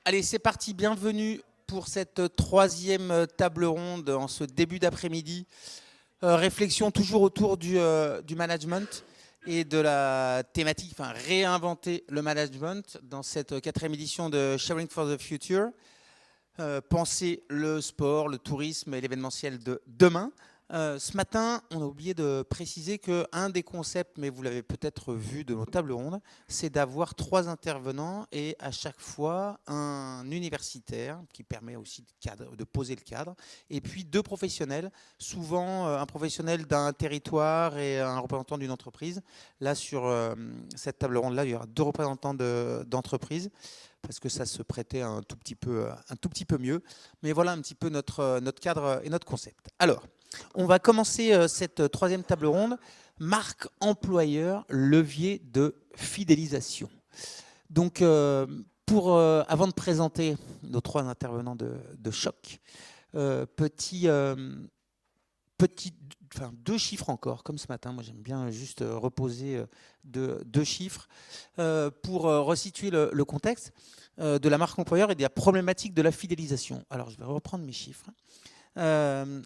Allez, c'est parti. Bienvenue pour cette troisième table ronde en ce début d'après-midi. Réflexion toujours autour du management et de la thématique, enfin réinventer le management dans cette quatrième édition de Sharing for the Future. Penser le sport, le tourisme et l'événementiel de demain. Ce matin, on a oublié de préciser qu'un des concepts, mais vous l'avez peut-être vu de nos tables rondes, c'est d'avoir 3 intervenants et à chaque fois un universitaire qui permet aussi de poser le cadre, et puis 2 professionnels, souvent un professionnel d'un territoire et un représentant d'une entreprise. Là, sur cette table ronde-là, il y aura 2 représentants d'entreprise, parce que ça se prêtait un tout petit peu mieux. Mais voilà un petit peu notre cadre et notre concept. Alors, on va commencer cette troisième table ronde. Marque employeur, levier de fidélisation. Donc, avant de présenter nos 3 intervenants de choc, enfin 2 chiffres encore, comme ce matin. Moi, j'aime bien juste reposer 2 chiffres pour resituer le contexte de la marque employeur et de la problématique de la fidélisation. Alors, je vais reprendre mes chiffres.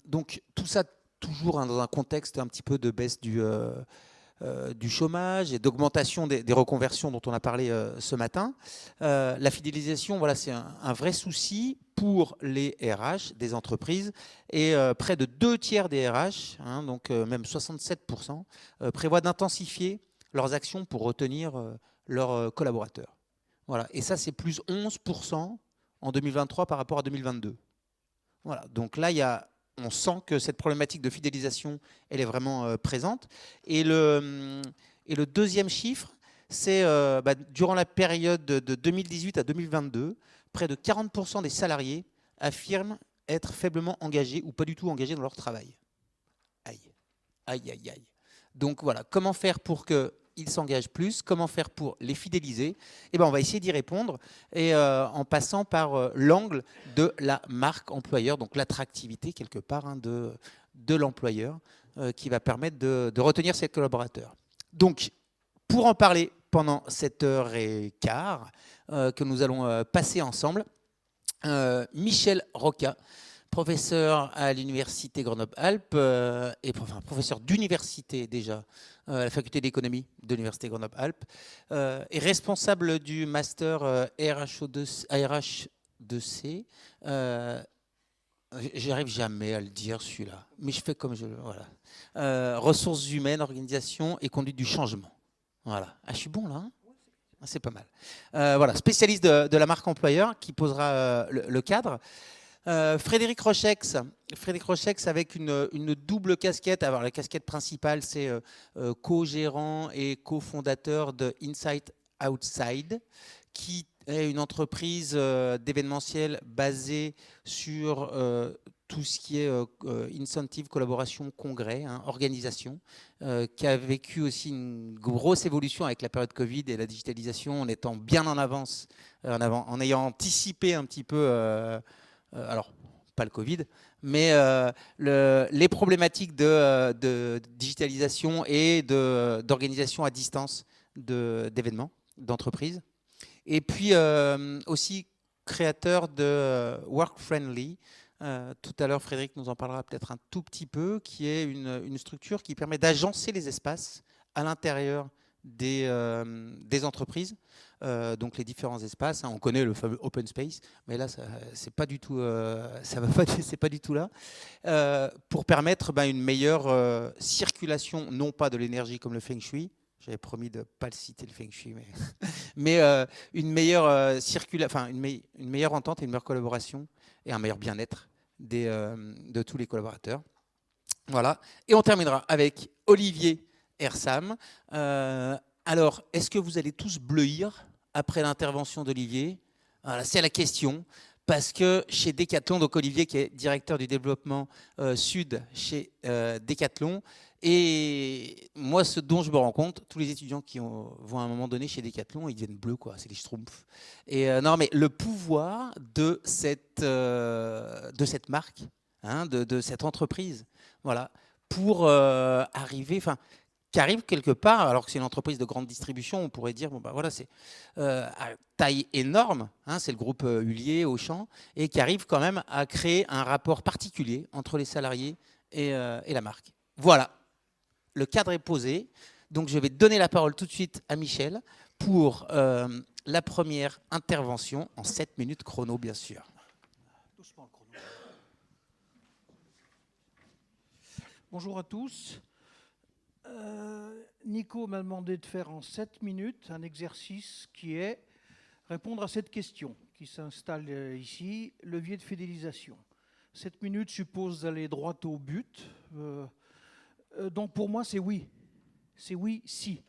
Donc, tout ça toujours dans un contexte un petit peu de baisse du chômage et d'augmentation des reconversions dont on a parlé ce matin. La fidélisation, voilà, c'est un vrai souci pour les RH des entreprises et près de 2 tiers des RH, donc même 67%, prévoient d'intensifier leurs actions pour retenir leurs collaborateurs. Voilà. Et ça, c'est plus 11% en 2023 par rapport à 2022. Voilà. Donc là, on sent que cette problématique de fidélisation, elle est vraiment présente. Et le deuxième chiffre, c'est durant la période de 2018 à 2022, près de 40% des salariés affirment être faiblement engagés ou pas du tout engagés dans leur travail. Aïe, aïe, aïe, aïe. Donc voilà, comment faire pour qu'ils s'engagent plus, comment faire pour les fidéliser? Eh ben, on va essayer d'y répondre et en passant par l'angle de la marque employeur, donc l'attractivité quelque part de l'employeur qui va permettre de retenir ses collaborateurs. Donc, pour en parler pendant cette heure et quart que nous allons passer ensemble, Michel Rocca, professeur à l'université Grenoble-Alpes professeur d'université déjà à la faculté d'économie de l'université Grenoble-Alpes et responsable du master RH2C. J'arrive jamais à le dire celui-là, mais je fais comme je le voilà. Ressources humaines, organisation et conduite du changement. Voilà. Ah, je suis bon là, hein? C'est pas mal. Voilà, spécialiste de la marque employeur qui posera le cadre. Frédéric Rochex avec une double casquette. Alors, la casquette principale, c'est co-gérant et cofondateur de Insight Outside, qui est une entreprise d'événementiel basée sur tout ce qui est incentive, collaboration, congrès, organisation, qui a vécu aussi une grosse évolution avec la période Covid et la digitalisation, en étant bien en avance, en ayant anticipé un petit peu, alors pas le Covid, mais les problématiques de digitalisation et d'organisation à distance d'événements, d'entreprises. Et puis aussi créateur de Work Friendly. Tout à l'heure, Frédéric nous en parlera peut-être un tout petit peu, qui est une structure qui permet d'agencer les espaces à l'intérieur des entreprises, donc les différents espaces. On connaît le fameux open space, mais là, c'est pas du tout, c'est pas du tout là, pour permettre une meilleure circulation, non pas de l'énergie comme le feng shui. J'avais promis de ne pas le citer, le feng shui, mais une meilleure une meilleure entente et une meilleure collaboration et un meilleur bien-être de tous les collaborateurs. Voilà. Et on terminera avec Olivier Hersam. Alors, est-ce que vous allez tous bleuir après l'intervention d'Olivier? Voilà, c'est la question. Parce que chez Decathlon, donc Olivier qui est directeur du développement sud chez Decathlon, et moi, ce dont je me rends compte, tous les étudiants qui vont à un moment donné chez Decathlon, ils deviennent bleus, quoi. C'est les schtroumpfs. Et non, mais le pouvoir de cette marque, de cette entreprise, voilà, pour arriver. Enfin, qui arrive quelque part, alors que c'est une entreprise de grande distribution, on pourrait dire, bon ben voilà, c'est à taille énorme, hein, c'est le groupe Hulier, Auchan, et qui arrive quand même à créer un rapport particulier entre les salariés et la marque. Voilà, le cadre est posé, donc je vais donner la parole tout de suite à Michel pour la première intervention en 7 minutes chrono, bien sûr. Doucement le chrono. Bonjour à tous. Nico m'a demandé de faire en 7 minutes un exercice qui est répondre à cette question qui s'installe ici, levier de fidélisation. 7 minutes suppose d'aller droit au but. Donc pour moi, c'est oui. C'est oui, si.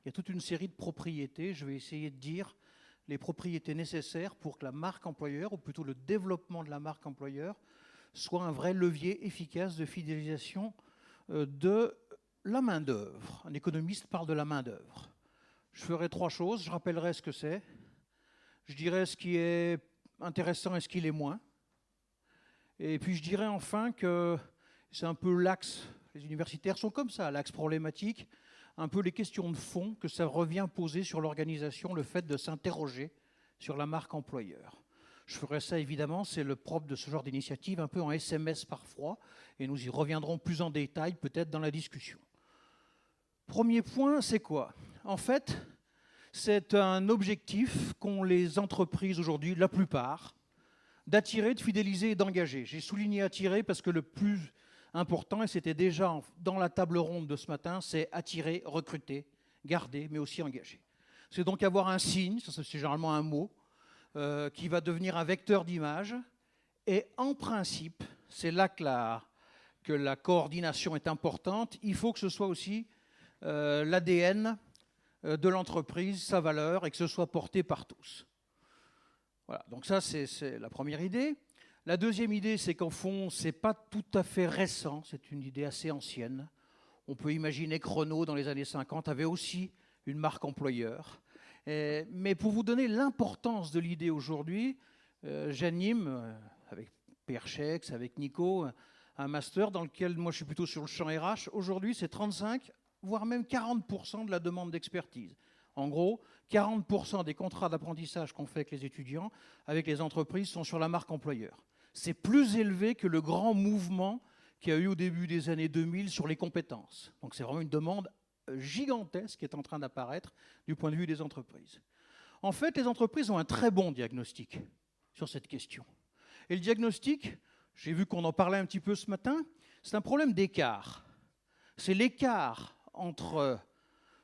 Il y a toute une série de propriétés. Je vais essayer de dire les propriétés nécessaires pour que la marque employeur, ou plutôt le développement de la marque employeur, soit un vrai levier efficace de fidélisation de la main-d'œuvre. Un économiste parle de la main-d'œuvre. Je ferai 3 choses. Je rappellerai ce que c'est. Je dirai ce qui est intéressant et ce qui l'est moins. Et puis je dirai enfin que c'est un peu l'axe, les universitaires sont comme ça, l'axe problématique, un peu les questions de fond que ça revient poser sur l'organisation, le fait de s'interroger sur la marque employeur. Je ferai ça évidemment, c'est le propre de ce genre d'initiative, un peu en SMS parfois, et nous y reviendrons plus en détail peut-être dans la discussion. Premier point, c'est quoi? En fait, c'est un objectif qu'ont les entreprises aujourd'hui, la plupart, d'attirer, de fidéliser et d'engager. J'ai souligné attirer parce que le plus important, et c'était déjà dans la table ronde de ce matin, c'est attirer, recruter, garder, mais aussi engager. C'est donc avoir un signe, ça c'est généralement un mot, qui va devenir un vecteur d'image. Et en principe, c'est là que la coordination est importante, il faut que ce soit aussi l'ADN de l'entreprise, sa valeur, et que ce soit porté par tous. Voilà, donc ça c'est la première idée. La deuxième idée, c'est qu'en fond, ce n'est pas tout à fait récent, c'est une idée assez ancienne. On peut imaginer que Renault, dans les années 50, avait aussi une marque employeur. Mais pour vous donner l'importance de l'idée aujourd'hui, j'anime, avec Pierre Chex, avec Nico, un master dans lequel moi je suis plutôt sur le champ RH. Aujourd'hui, c'est 35, voire même 40% de la demande d'expertise. En gros, 40% des contrats d'apprentissage qu'on fait avec les étudiants, avec les entreprises, sont sur la marque employeur. C'est plus élevé que le grand mouvement qu'il y a eu au début des années 2000 sur les compétences. Donc c'est vraiment une demande gigantesque qui est en train d'apparaître du point de vue des entreprises. En fait, les entreprises ont un très bon diagnostic sur cette question. Et le diagnostic, j'ai vu qu'on en parlait un petit peu ce matin, c'est un problème d'écart. C'est l'écart entre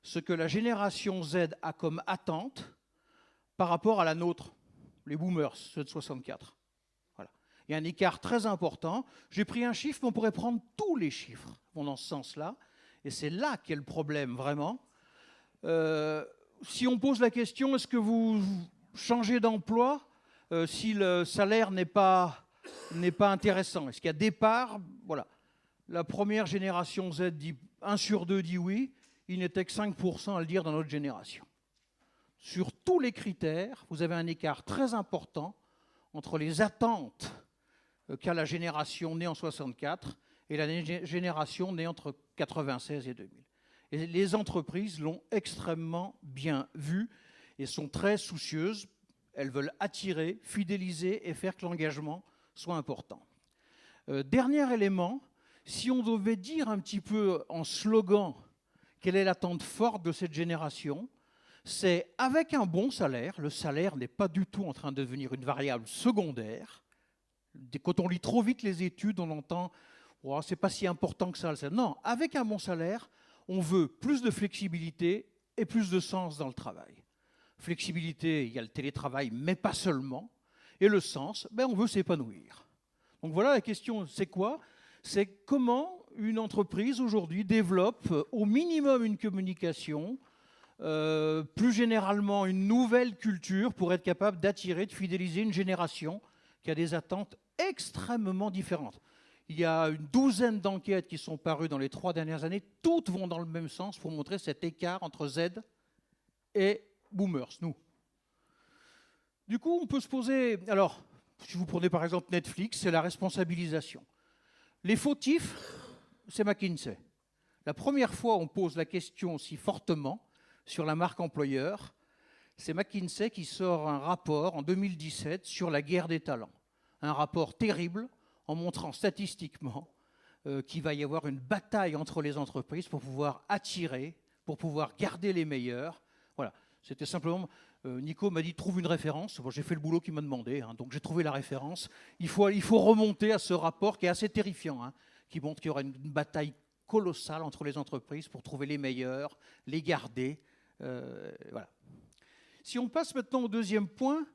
ce que la génération Z a comme attente par rapport à la nôtre, les boomers, ceux de 64. Voilà. Il y a un écart très important. J'ai pris un chiffre, mais on pourrait prendre tous les chiffres vont dans ce sens-là. Et c'est là qu'est le problème, vraiment. Si on pose la question, est-ce que vous changez d'emploi si le salaire n'est pas intéressant? Est-ce qu'il y a départ? Voilà. La première génération Z dit 1 sur 2 dit oui. Il n'était que 5% à le dire dans notre génération. Sur tous les critères, vous avez un écart très important entre les attentes qu'a la génération née en 64 et la génération née entre 96 et 2000. Et les entreprises l'ont extrêmement bien vu et sont très soucieuses. Elles veulent attirer, fidéliser et faire que l'engagement soit important. Dernier élément, si on devait dire un petit peu en slogan quelle est l'attente forte de cette génération, c'est avec un bon salaire, le salaire n'est pas du tout en train de devenir une variable secondaire. Quand on lit trop vite les études, on entend oh, c'est pas si important que ça. Non, avec un bon salaire, on veut plus de flexibilité et plus de sens dans le travail. Flexibilité, il y a le télétravail, mais pas seulement. Et le sens, on veut s'épanouir. Donc voilà, la question, c'est quoi? C'est comment une entreprise aujourd'hui développe au minimum une communication, plus généralement une nouvelle culture pour être capable d'attirer, de fidéliser une génération qui a des attentes extrêmement différentes. Il y a une douzaine d'enquêtes qui sont parues dans les 3 dernières années. Toutes vont dans le même sens pour montrer cet écart entre Z et boomers, nous. Du coup, on peut se poser... Alors, si vous prenez par exemple Netflix, c'est la responsabilisation. Les fautifs, c'est McKinsey. La première fois où on pose la question aussi fortement sur la marque employeur, c'est McKinsey qui sort un rapport en 2017 sur la guerre des talents. Un rapport terrible en montrant statistiquement qu'il va y avoir une bataille entre les entreprises pour pouvoir attirer, pour pouvoir garder les meilleurs. Voilà, c'était simplement... Nico m'a dit « trouve une référence ». Bon, j'ai fait le boulot qu'il m'a demandé, hein, donc j'ai trouvé la référence. Il faut remonter à ce rapport qui est assez terrifiant, hein, qui montre qu'il y aura une bataille colossale entre les entreprises pour trouver les meilleurs, les garder. Voilà. Si on passe maintenant au deuxième point,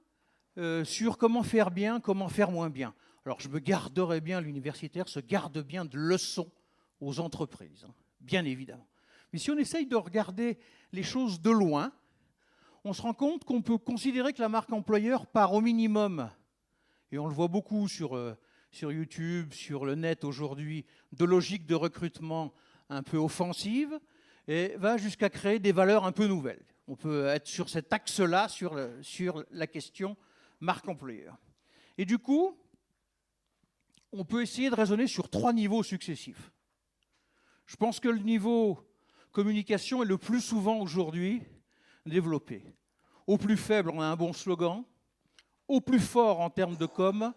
sur comment faire bien, comment faire moins bien. Alors je me garderai bien, l'universitaire se garde bien de leçons aux entreprises, hein, bien évidemment. Mais si on essaye de regarder les choses de loin, on se rend compte qu'on peut considérer que la marque employeur part au minimum, et on le voit beaucoup sur YouTube, sur le net aujourd'hui, de logique de recrutement un peu offensive, et va jusqu'à créer des valeurs un peu nouvelles. On peut être sur cet axe-là, sur la question marque employeur. Et du coup, on peut essayer de raisonner sur 3 niveaux successifs. Je pense que le niveau communication est le plus souvent aujourd'hui développé. Au plus faible, on a un bon slogan. Au plus fort en termes de com,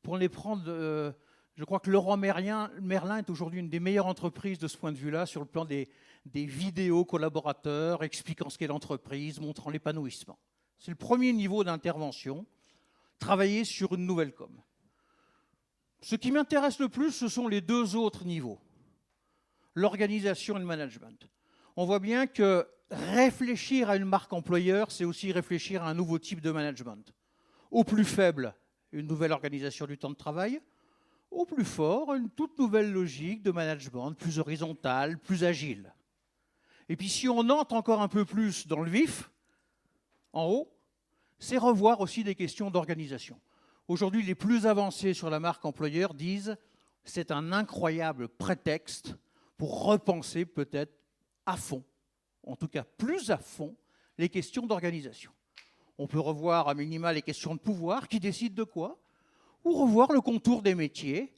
pour les prendre, je crois que Leroy Merlin est aujourd'hui une des meilleures entreprises de ce point de vue-là, sur le plan des vidéos collaborateurs, expliquant ce qu'est l'entreprise, montrant l'épanouissement. C'est le premier niveau d'intervention, travailler sur une nouvelle com. Ce qui m'intéresse le plus, ce sont les 2 autres niveaux, l'organisation et le management. On voit bien que réfléchir à une marque employeur, c'est aussi réfléchir à un nouveau type de management. Au plus faible, une nouvelle organisation du temps de travail. Au plus fort, une toute nouvelle logique de management, plus horizontale, plus agile. Et puis si on entre encore un peu plus dans le vif, en haut, c'est revoir aussi des questions d'organisation. Aujourd'hui, les plus avancés sur la marque employeur disent « c'est un incroyable prétexte pour repenser peut-être à fond, en tout cas plus à fond, les questions d'organisation. » On peut revoir à minima les questions de pouvoir, qui décident de quoi, ou revoir le contour des métiers.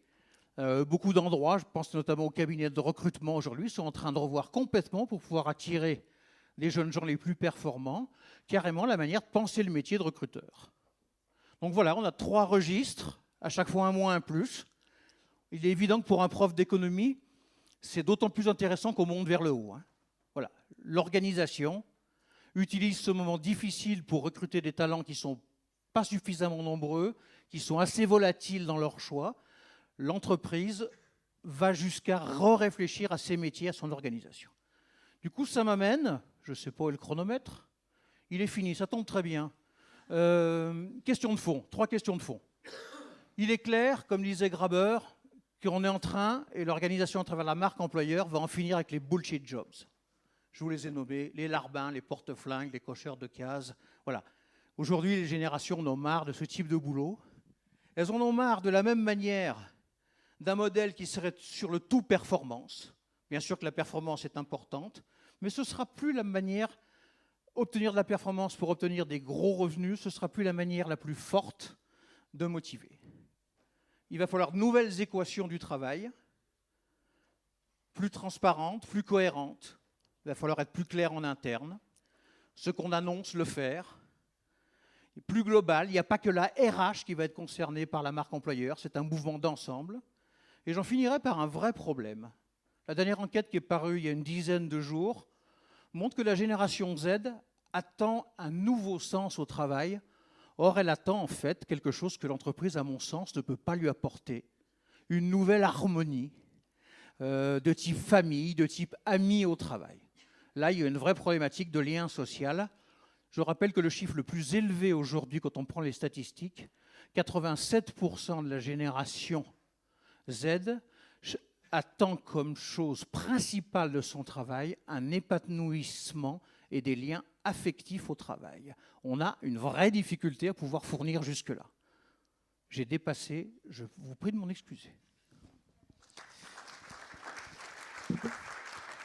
Beaucoup d'endroits, je pense notamment aux cabinets de recrutement aujourd'hui, sont en train de revoir complètement pour pouvoir attirer les jeunes gens les plus performants, carrément la manière de penser le métier de recruteur. Donc voilà, on a 3 registres, à chaque fois un moins, un plus. Il est évident que pour un prof d'économie, c'est d'autant plus intéressant qu'on monte vers le haut, hein. Voilà, l'organisation utilise ce moment difficile pour recruter des talents qui ne sont pas suffisamment nombreux, qui sont assez volatiles dans leur choix. L'entreprise va jusqu'à réfléchir à ses métiers, à son organisation. Du coup, ça m'amène, je ne sais pas où est le chronomètre, il est fini, ça tombe très bien. Question de fond, 3 questions de fond. Il est clair, comme disait Graber, qu'on est en train, et l'organisation à travers la marque employeur va en finir avec les bullshit jobs. Je vous les ai nommés, les larbins, les porte-flingues, les cocheurs de cases. Voilà. Aujourd'hui, les générations en ont marre de ce type de boulot. Elles en ont marre de la même manière d'un modèle qui serait sur le tout performance. Bien sûr que la performance est importante, mais ce ne sera plus la manière obtenir de la performance pour obtenir des gros revenus, ce ne sera plus la manière la plus forte de motiver. Il va falloir de nouvelles équations du travail, plus transparentes, plus cohérentes. Il va falloir être plus clair en interne. Ce qu'on annonce, le faire. Et plus global, il n'y a pas que la RH qui va être concernée par la marque employeur, c'est un mouvement d'ensemble. Et j'en finirai par un vrai problème. La dernière enquête qui est parue il y a une dizaine de jours montre que la génération Z attend un nouveau sens au travail. Or, elle attend en fait quelque chose que l'entreprise, à mon sens, ne peut pas lui apporter. Une nouvelle harmonie de type famille, de type amis au travail. Là, il y a une vraie problématique de lien social. Je rappelle que le chiffre le plus élevé aujourd'hui, quand on prend les statistiques, 87% de la génération Z attend comme chose principale de son travail un épanouissement et des liens affectifs au travail. On a une vraie difficulté à pouvoir fournir jusque-là. J'ai dépassé, je vous prie de m'en excuser.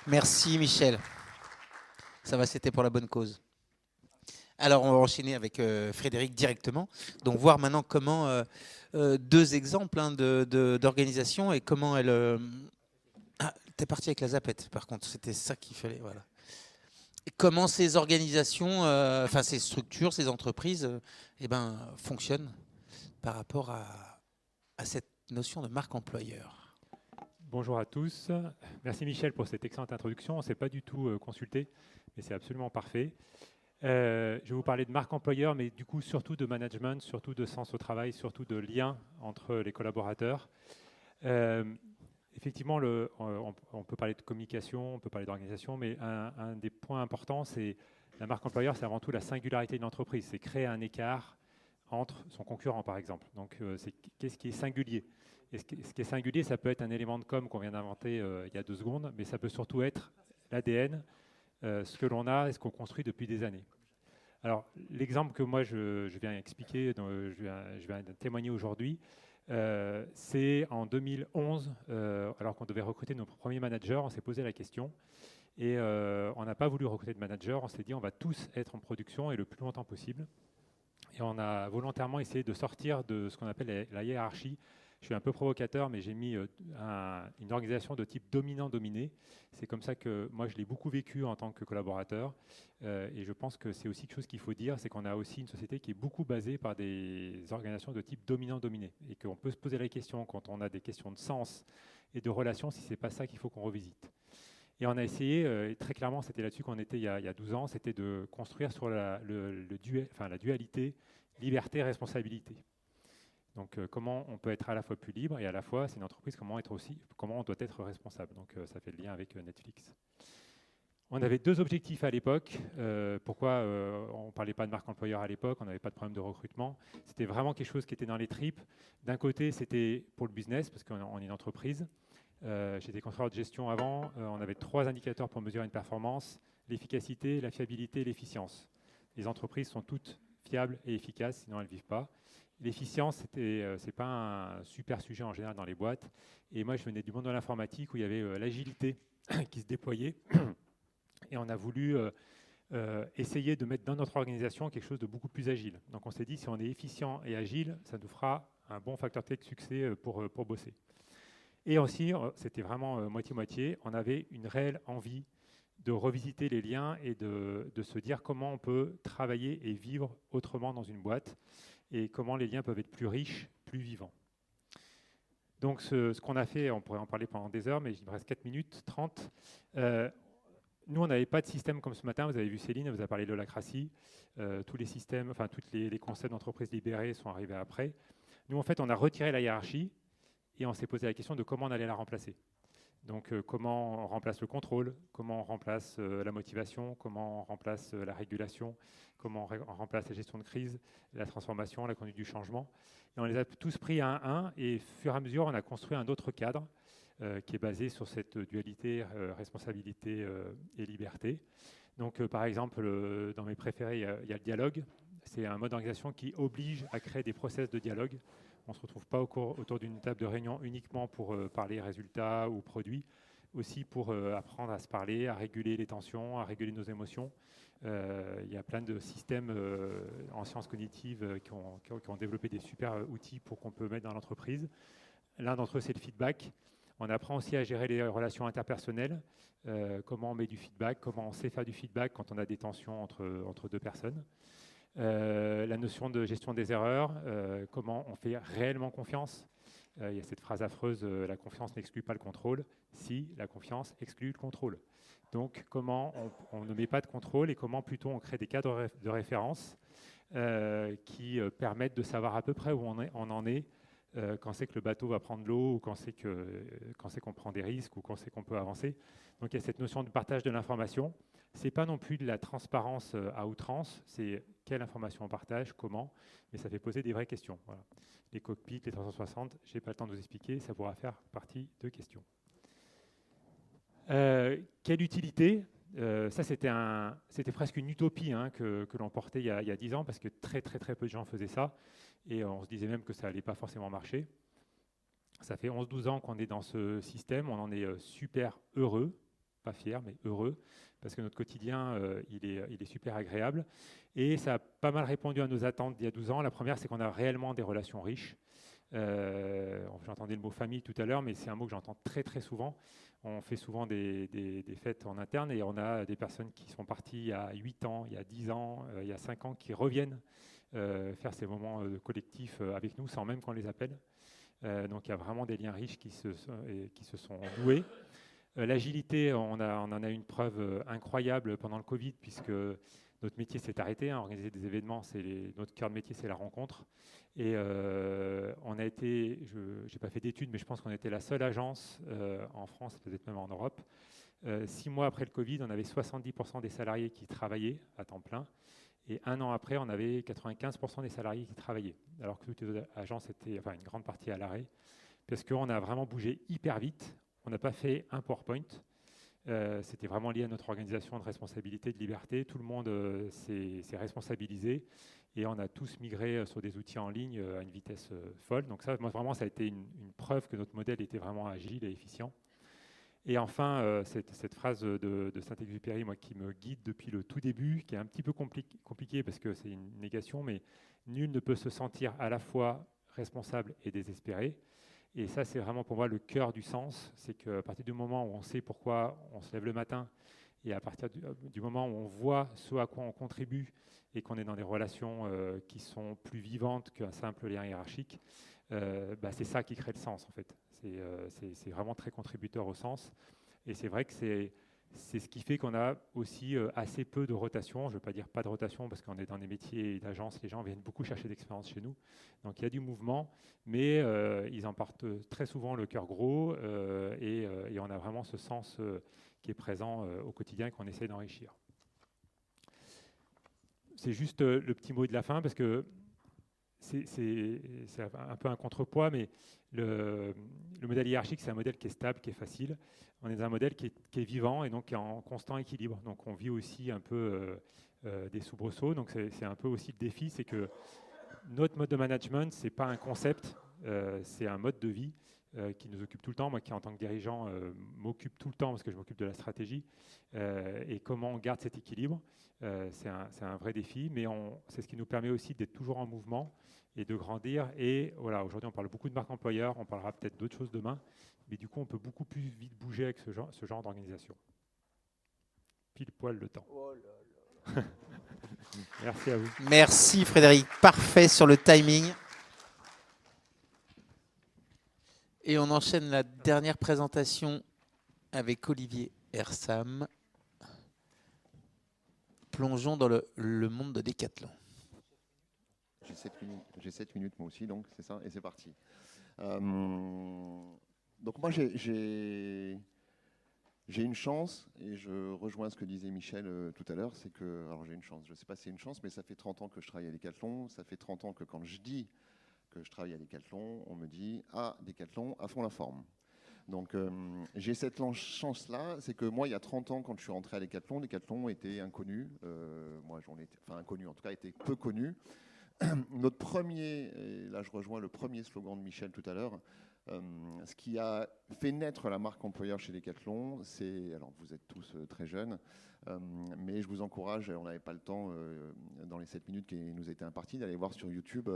Merci Michel. Ça va, c'était pour la bonne cause. Alors, on va enchaîner avec Frédéric directement. Donc, voir maintenant comment 2 exemples d'organisation et comment Ah, t'es parti avec la zapette, par contre, c'était ça qu'il fallait. Voilà. Et comment ces organisations, enfin ces structures, ces entreprises, fonctionnent par rapport à cette notion de marque employeur? Bonjour à tous. Merci Michel pour cette excellente introduction. On ne s'est pas du tout consulté, mais c'est absolument parfait. Je vais vous parler de marque employeur, mais du coup surtout de management, surtout de sens au travail, surtout de lien entre les collaborateurs. Euh, Effectivement, on peut parler de communication, on peut parler d'organisation, mais un des points importants, c'est la marque employeur, c'est avant tout la singularité de l'entreprise. C'est créer un écart entre son concurrent, par exemple. Donc, c'est qu'est-ce qui est singulier. Et ce qui est singulier, ça peut être un élément de com qu'on vient d'inventer il y a 2 secondes, mais ça peut surtout être l'ADN, ce que l'on a et ce qu'on construit depuis des années. Alors, l'exemple que moi je viens expliquer, dont je viens témoigner aujourd'hui, c'est en 2011, alors qu'on devait recruter nos premiers managers, on s'est posé la question et on n'a pas voulu recruter de manager. On s'est dit on va tous être en production et le plus longtemps possible. Et on a volontairement essayé de sortir de ce qu'on appelle la hiérarchie. Je suis un peu provocateur, mais j'ai mis une organisation de type dominant-dominé. C'est comme ça que moi, je l'ai beaucoup vécu en tant que collaborateur. Et je pense que c'est aussi quelque chose qu'il faut dire, c'est qu'on a aussi une société qui est beaucoup basée par des organisations de type dominant-dominé. Et qu'on peut se poser la question, quand on a des questions de sens et de relations, si ce n'est pas ça qu'il faut qu'on revisite. Et on a essayé, et très clairement, c'était là-dessus qu'on était il y a 12 ans, c'était de construire sur la dualité liberté-responsabilité. Donc, comment on peut être à la fois plus libre et à la fois, c'est une entreprise, comment on doit être responsable. Donc, ça fait le lien avec Netflix. On avait 2 objectifs à l'époque. Pourquoi on ne parlait pas de marque employeur à l'époque, on n'avait pas de problème de recrutement. C'était vraiment quelque chose qui était dans les tripes. D'un côté, c'était pour le business, parce qu'on est une entreprise. J'étais contrôleur de gestion avant. On avait 3 indicateurs pour mesurer une performance: l'efficacité, la fiabilité et l'efficience. Les entreprises sont toutes fiables et efficaces, sinon elles ne vivent pas. L'efficience, c'est pas un super sujet en général dans les boîtes. Et moi, je venais du monde de l'informatique où il y avait l'agilité qui se déployait. Et on a voulu essayer de mettre dans notre organisation quelque chose de beaucoup plus agile. Donc on s'est dit, si on est efficient et agile, ça nous fera un bon facteur de succès pour bosser. Et aussi, c'était vraiment moitié-moitié, on avait une réelle envie de revisiter les liens et de se dire comment on peut travailler et vivre autrement dans une boîte et comment les liens peuvent être plus riches, plus vivants. Donc ce qu'on a fait, on pourrait en parler pendant des heures, mais il me reste 4 minutes 30. Nous, on n'avait pas de système comme ce matin. Vous avez vu Céline, elle vous a parlé de l'holacratie. Tous les systèmes, enfin, tous les concepts d'entreprise libérée sont arrivés après. Nous, en fait, on a retiré la hiérarchie et on s'est posé la question de comment on allait la remplacer. Donc, comment on remplace le contrôle, comment on remplace la motivation, comment on remplace la régulation, comment on remplace la gestion de crise, la transformation, la conduite du changement. Et on les a tous pris un à un et, au fur et à mesure, on a construit un autre cadre qui est basé sur cette dualité responsabilité et liberté. Donc, par exemple, dans mes préférés, il y a le dialogue. C'est un mode d'organisation qui oblige à créer des process de dialogue. On ne se retrouve pas autour d'une table de réunion uniquement pour parler résultats ou produits, aussi pour apprendre à se parler, à réguler les tensions, à réguler nos émotions. Il y a plein de systèmes en sciences cognitives qui ont développé des super outils pour qu'on peut mettre dans l'entreprise. L'un d'entre eux, c'est le feedback. On apprend aussi à gérer les relations interpersonnelles, comment on met du feedback, comment on sait faire du feedback quand on a des tensions entre 2 personnes. La notion de gestion des erreurs, comment on fait réellement confiance. Il y a cette phrase affreuse, la confiance n'exclut pas le contrôle. Si, la confiance exclut le contrôle. Donc, comment on ne met pas de contrôle et comment plutôt on crée des cadres de référence qui permettent de savoir à peu près où on en est quand c'est que le bateau va prendre l'eau, ou quand c'est qu'on prend des risques, ou quand c'est qu'on peut avancer. Donc il y a cette notion de partage de l'information. Ce n'est pas non plus de la transparence à outrance, c'est quelle information on partage, comment, mais ça fait poser des vraies questions. Voilà. Les cockpits, les 360, je n'ai pas le temps de vous expliquer, ça pourra faire partie de questions. Quelle utilité ça, c'était presque une utopie que l'on portait il y a 10 ans, parce que très peu de gens faisaient ça. Et on se disait même que ça n'allait pas forcément marcher. Ça fait 11-12 ans qu'on est dans ce système. On en est super heureux, pas fier, mais heureux, parce que notre quotidien, il est super agréable. Et ça a pas mal répondu à nos attentes d'il y a 12 ans. La première, c'est qu'on a réellement des relations riches. J'entendais le mot famille tout à l'heure, mais c'est un mot que j'entends très très souvent. On fait souvent des fêtes en interne et on a des personnes qui sont parties il y a 8 ans, il y a 10 ans, il y a 5 ans, qui reviennent faire ces moments collectiffs avec nous sans même qu'on les appelle. Donc il y a vraiment des liens riches qui se sont noués. L'agilité, on en a une preuve incroyable pendant le Covid, puisque notre métier s'est arrêté. Organiser des événements, notre cœur de métier, c'est la rencontre. Et on a été, je n'ai pas fait d'études, mais je pense qu'on était la seule agence en France, peut-être même en Europe. 6 mois après le Covid, on avait 70% des salariés qui travaillaient à temps plein. Et 1 an après, on avait 95% des salariés qui travaillaient. Alors que toutes les autres agences étaient, enfin une grande partie à l'arrêt. Parce qu'on a vraiment bougé hyper vite. On n'a pas fait un PowerPoint. C'était vraiment lié à notre organisation de responsabilité, de liberté. Tout le monde s'est responsabilisé et on a tous migré sur des outils en ligne à une vitesse folle. Donc ça, moi, vraiment, ça a été une preuve que notre modèle était vraiment agile et efficient. Et enfin, cette phrase de Saint-Exupéry, moi, qui me guide depuis le tout début, qui est un petit peu compliquée parce que c'est une négation, mais nul ne peut se sentir à la fois responsable et désespéré. Et ça, c'est vraiment pour moi le cœur du sens. C'est qu'à partir du moment où on sait pourquoi on se lève le matin et à partir du moment où on voit ce à quoi on contribue et qu'on est dans des relations qui sont plus vivantes qu'un simple lien hiérarchique, c'est ça qui crée le sens en fait. C'est vraiment très contributeur au sens. Et c'est vrai que c'est ce qui fait qu'on a aussi assez peu de rotation. Je ne veux pas dire pas de rotation parce qu'on est dans des métiers d'agence, les gens viennent beaucoup chercher d'expérience chez nous. Donc il y a du mouvement, mais ils en partent très souvent le cœur gros et on a vraiment ce sens qui est présent au quotidien et qu'on essaie d'enrichir. C'est juste le petit mot de la fin parce que c'est un peu un contrepoids, mais le modèle hiérarchique, c'est un modèle qui est stable, qui est facile. On est dans un modèle qui est vivant et donc qui est en constant équilibre. Donc on vit aussi un peu des soubresauts. Donc c'est un peu aussi le défi, c'est que notre mode de management, ce n'est pas un concept, c'est un mode de vie qui nous occupe tout le temps. Moi qui, en tant que dirigeant, m'occupe tout le temps parce que je m'occupe de la stratégie. Et comment on garde cet équilibre, c'est un vrai défi, mais c'est ce qui nous permet aussi d'être toujours en mouvement et de grandir. Et voilà, aujourd'hui, on parle beaucoup de marque employeur, on parlera peut-être d'autres choses demain, mais du coup, on peut beaucoup plus vite bouger avec ce genre d'organisation. Pile poil le temps. Oh là là. Merci à vous. Merci Frédéric, parfait sur le timing. Et on enchaîne la dernière présentation avec Olivier Hersam. Plongeons dans le monde de Decathlon. J'ai 7 minutes moi aussi, donc c'est ça, et c'est parti. Donc moi j'ai une chance, et je rejoins ce que disait Michel tout à l'heure, c'est que, alors j'ai une chance, je ne sais pas si c'est une chance, mais ça fait 30 ans que je travaille à Decathlon, ça fait 30 ans que quand je dis que je travaille à Decathlon, on me dit « Ah, Decathlon, à fond la forme ». Donc j'ai cette chance-là, c'est que moi, il y a 30 ans, quand je suis rentré à Decathlon, Decathlon était inconnu. Moi, inconnu, en tout cas, était peu connu. Notre premier, et là je rejoins le premier slogan de Michel tout à l'heure, ce qui a fait naître la marque employeur chez Decathlon, c'est, alors vous êtes tous très jeunes, mais je vous encourage, on n'avait pas le temps dans les 7 minutes qui nous étaient imparties, d'aller voir sur YouTube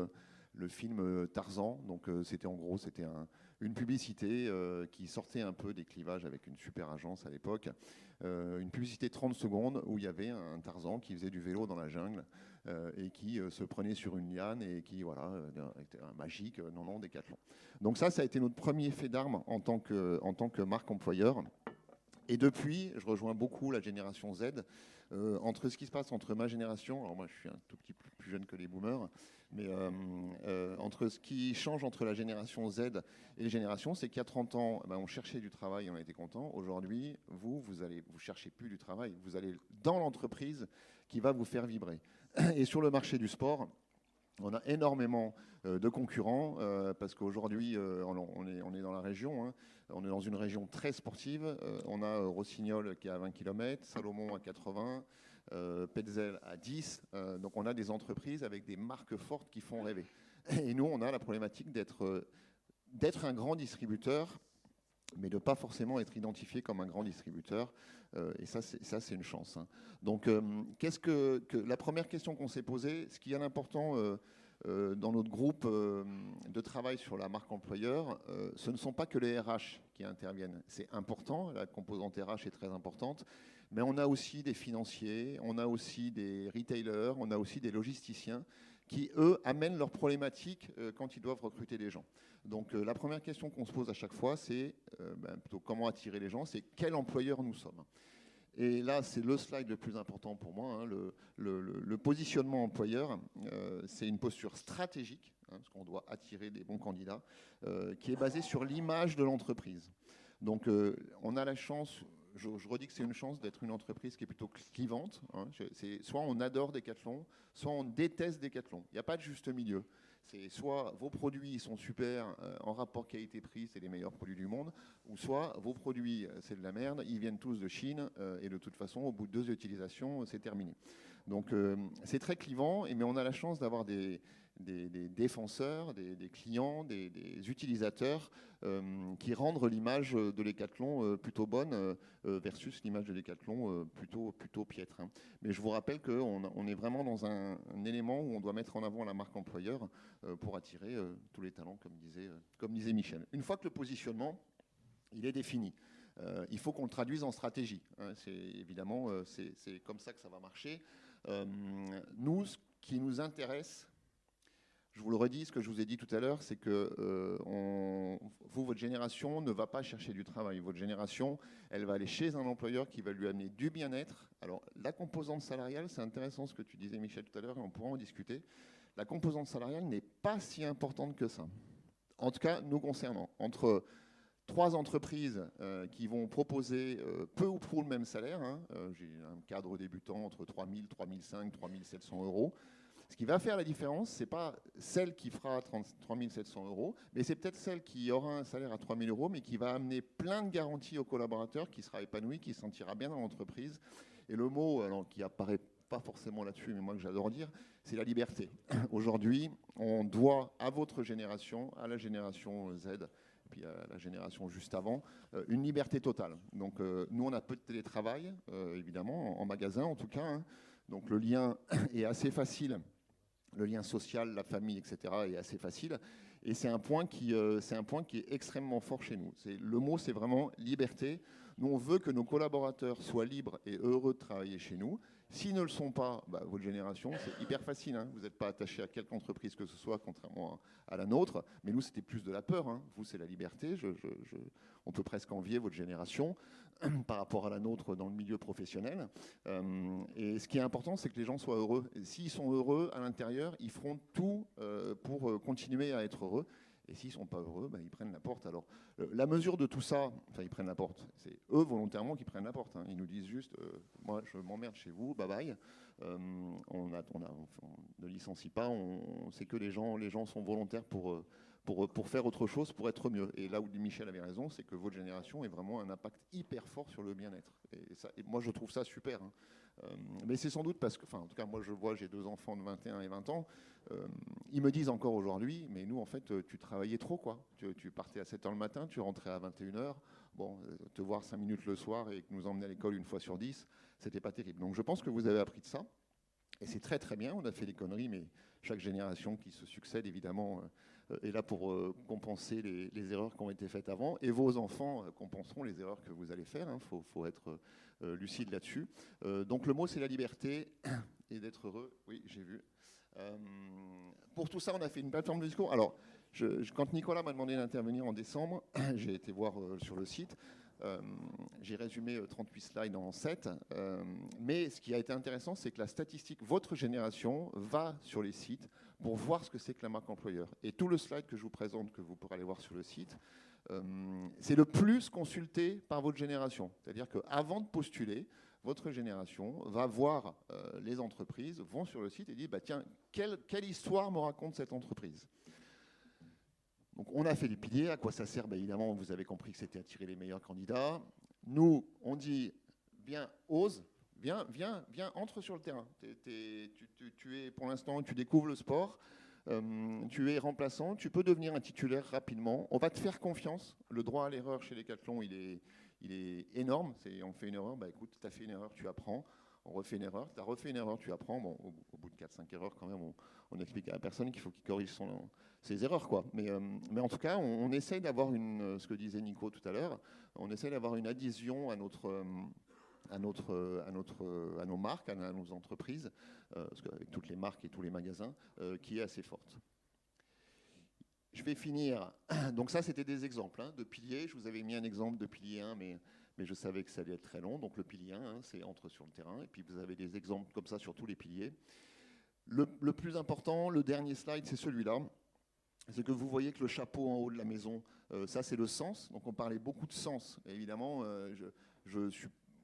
le film Tarzan. Donc c'était en gros, c'était une publicité qui sortait un peu des clivages avec une super agence à l'époque. Une publicité 30 secondes où il y avait un Tarzan qui faisait du vélo dans la jungle et qui se prenait sur une liane et qui, voilà, était un magique, non, Decathlon. Donc ça a été notre premier fait d'armes en tant que marque employeur. Et depuis, je rejoins beaucoup la génération Z. Entre ce qui se passe entre ma génération, alors moi je suis un tout petit peu plus jeune que les boomers, mais entre ce qui change entre la génération Z et les générations, c'est qu'il y a 30 ans, on cherchait du travail et on était content. Aujourd'hui, vous cherchez plus du travail, vous allez dans l'entreprise qui va vous faire vibrer. Et sur le marché du sport, on a énormément de concurrents parce qu'aujourd'hui, on est dans la région, hein, on est dans une région très sportive. On a Rossignol qui est à 20 km, Salomon à 80, Petzel à 10. Donc on a des entreprises avec des marques fortes qui font rêver. Et nous, on a la problématique d'être un grand distributeur, mais de ne pas forcément être identifié comme un grand distributeur. Et ça, c'est une chance. Hein. Donc, la première question qu'on s'est posée, ce qui est important dans notre groupe de travail sur la marque employeur, ce ne sont pas que les RH qui interviennent. C'est important, la composante RH est très importante, mais on a aussi des financiers, on a aussi des retailers, on a aussi des logisticiens qui, eux, amènent leurs problématiques quand ils doivent recruter des gens. Donc la première question qu'on se pose à chaque fois, c'est plutôt comment attirer les gens, c'est quel employeur nous sommes. Et là, c'est le slide le plus important pour moi. Hein, le positionnement employeur, c'est une posture stratégique, hein, parce qu'on doit attirer des bons candidats, qui est basée sur l'image de l'entreprise. Donc on a la chance... Je redis que c'est une chance d'être une entreprise qui est plutôt clivante. Hein. Soit on adore Decathlon, soit on déteste Decathlon. Il n'y a pas de juste milieu. C'est soit vos produits sont super, en rapport qualité-prix, c'est les meilleurs produits du monde, ou soit vos produits, c'est de la merde, ils viennent tous de Chine, et de toute façon, au bout de 2 utilisations, c'est terminé. Donc c'est très clivant, mais on a la chance d'avoir des défenseurs, des clients, des utilisateurs qui rendent l'image de Decathlon plutôt bonne versus l'image de Decathlon plutôt piètre. Hein. Mais je vous rappelle qu'on est vraiment dans un élément où on doit mettre en avant la marque employeur pour attirer tous les talents, comme disait Michel. Une fois que le positionnement il est défini, il faut qu'on le traduise en stratégie. Hein. Évidemment, c'est comme ça que ça va marcher. Nous, ce qui nous intéresse, je vous le redis, ce que je vous ai dit tout à l'heure, c'est que votre génération ne va pas chercher du travail. Votre génération, elle va aller chez un employeur qui va lui amener du bien-être. Alors, la composante salariale, c'est intéressant ce que tu disais, Michel, tout à l'heure, et on pourra en discuter. La composante salariale n'est pas si importante que ça. En tout cas, nous concernant. Entre 3 entreprises qui vont proposer peu ou prou le même salaire, hein, j'ai un cadre débutant entre 3 000, 3 500, 3 700 euros. Ce qui va faire la différence, ce n'est pas celle qui fera 3 700 euros, mais c'est peut-être celle qui aura un salaire à 3 000 euros, mais qui va amener plein de garanties aux collaborateurs, qui sera épanoui, qui se sentira bien dans l'entreprise. Et le mot, alors, qui apparaît pas forcément là-dessus, mais moi que j'adore dire, c'est la liberté. Aujourd'hui, on doit à votre génération, à la génération Z, et puis à la génération juste avant, une liberté totale. Donc nous, on a peu de télétravail, évidemment, en magasin en tout cas. Hein. Donc le lien est assez facile. Le lien social, la famille, etc. est assez facile. Et c'est un point qui est extrêmement fort chez nous. Le mot, c'est vraiment liberté. Nous, on veut que nos collaborateurs soient libres et heureux de travailler chez nous. S'ils ne le sont pas, votre génération, c'est hyper facile. Hein. Vous n'êtes pas attaché à quelque entreprise que ce soit, contrairement à la nôtre. Mais nous, c'était plus de la peur. Hein. Vous, c'est la liberté. On peut presque envier votre génération par rapport à la nôtre dans le milieu professionnel. Et ce qui est important, c'est que les gens soient heureux. S'ils sont heureux à l'intérieur, ils feront tout pour continuer à être heureux. Et s'ils ne sont pas heureux, ils prennent la porte. Alors, la mesure de tout ça, enfin, ils prennent la porte. C'est eux volontairement qui prennent la porte. Hein. Ils nous disent juste, moi, je m'emmerde chez vous, bye bye. On ne licencie pas. C'est que les gens sont volontaires pour faire autre chose, pour être mieux. Et là où Michel avait raison, c'est que votre génération est vraiment un impact hyper fort sur le bien-être. Et moi, je trouve ça super. Hein. Mais c'est sans doute parce que, en tout cas, moi, je vois, j'ai 2 enfants de 21 et 20 ans. Ils me disent encore aujourd'hui, mais nous, en fait, tu travaillais trop, quoi. Tu partais à 7h le matin, tu rentrais à 21h. Bon, te voir 5 minutes le soir et nous emmener à l'école une fois sur 10, c'était pas terrible. Donc, je pense que vous avez appris de ça. Et c'est très, très bien. On a fait des conneries, mais chaque génération qui se succède, évidemment, est là pour compenser les erreurs qui ont été faites avant. Et vos enfants compenseront les erreurs que vous allez faire. Il faut être lucide là-dessus. Donc, le mot, c'est la liberté et d'être heureux. Oui, j'ai vu. Pour tout ça, on a fait une plateforme de discours. Alors, quand Nicolas m'a demandé d'intervenir en décembre, j'ai été voir sur le site. J'ai résumé 38 slides en 7. Mais ce qui a été intéressant, c'est que la statistique, votre génération va sur les sites pour voir ce que c'est que la marque employeur. Et tout le slide que je vous présente, que vous pourrez aller voir sur le site, c'est le plus consulté par votre génération. C'est-à-dire qu'avant de postuler, votre génération va voir les entreprises, vont sur le site et dit tiens, quelle histoire me raconte cette entreprise? Donc on a fait les piliers. À quoi ça sert? Évidemment, vous avez compris que c'était attirer les meilleurs candidats. Nous, on dit viens, ose, viens, entre sur le terrain. Tu es, pour l'instant, tu découvres le sport. Tu es remplaçant, tu peux devenir un titulaire rapidement. On va te faire confiance. Le droit à l'erreur chez Decathlon, il est énorme. On fait une erreur, écoute, tu as fait une erreur, tu apprends. On refait une erreur. Tu as refait une erreur, tu apprends. Bon, au bout de 4-5 erreurs, quand même, on explique à la personne qu'il faut qu'il corrige ses erreurs, quoi. Mais en tout cas, on essaye d'avoir ce que disait Nico tout à l'heure, on essaye d'avoir une adhésion à nos marques, à nos entreprises, parce qu'avec toutes les marques et tous les magasins, qui est assez forte. Je vais finir. Donc ça, c'était des exemples de piliers. Je vous avais mis un exemple de pilier 1, mais je savais que ça allait être très long. Donc le pilier 1, c'est entre sur le terrain. Et puis vous avez des exemples comme ça sur tous les piliers. Le plus important, le dernier slide, c'est celui-là. C'est que vous voyez que le chapeau en haut de la maison, ça c'est le sens. Donc on parlait beaucoup de sens. Et évidemment,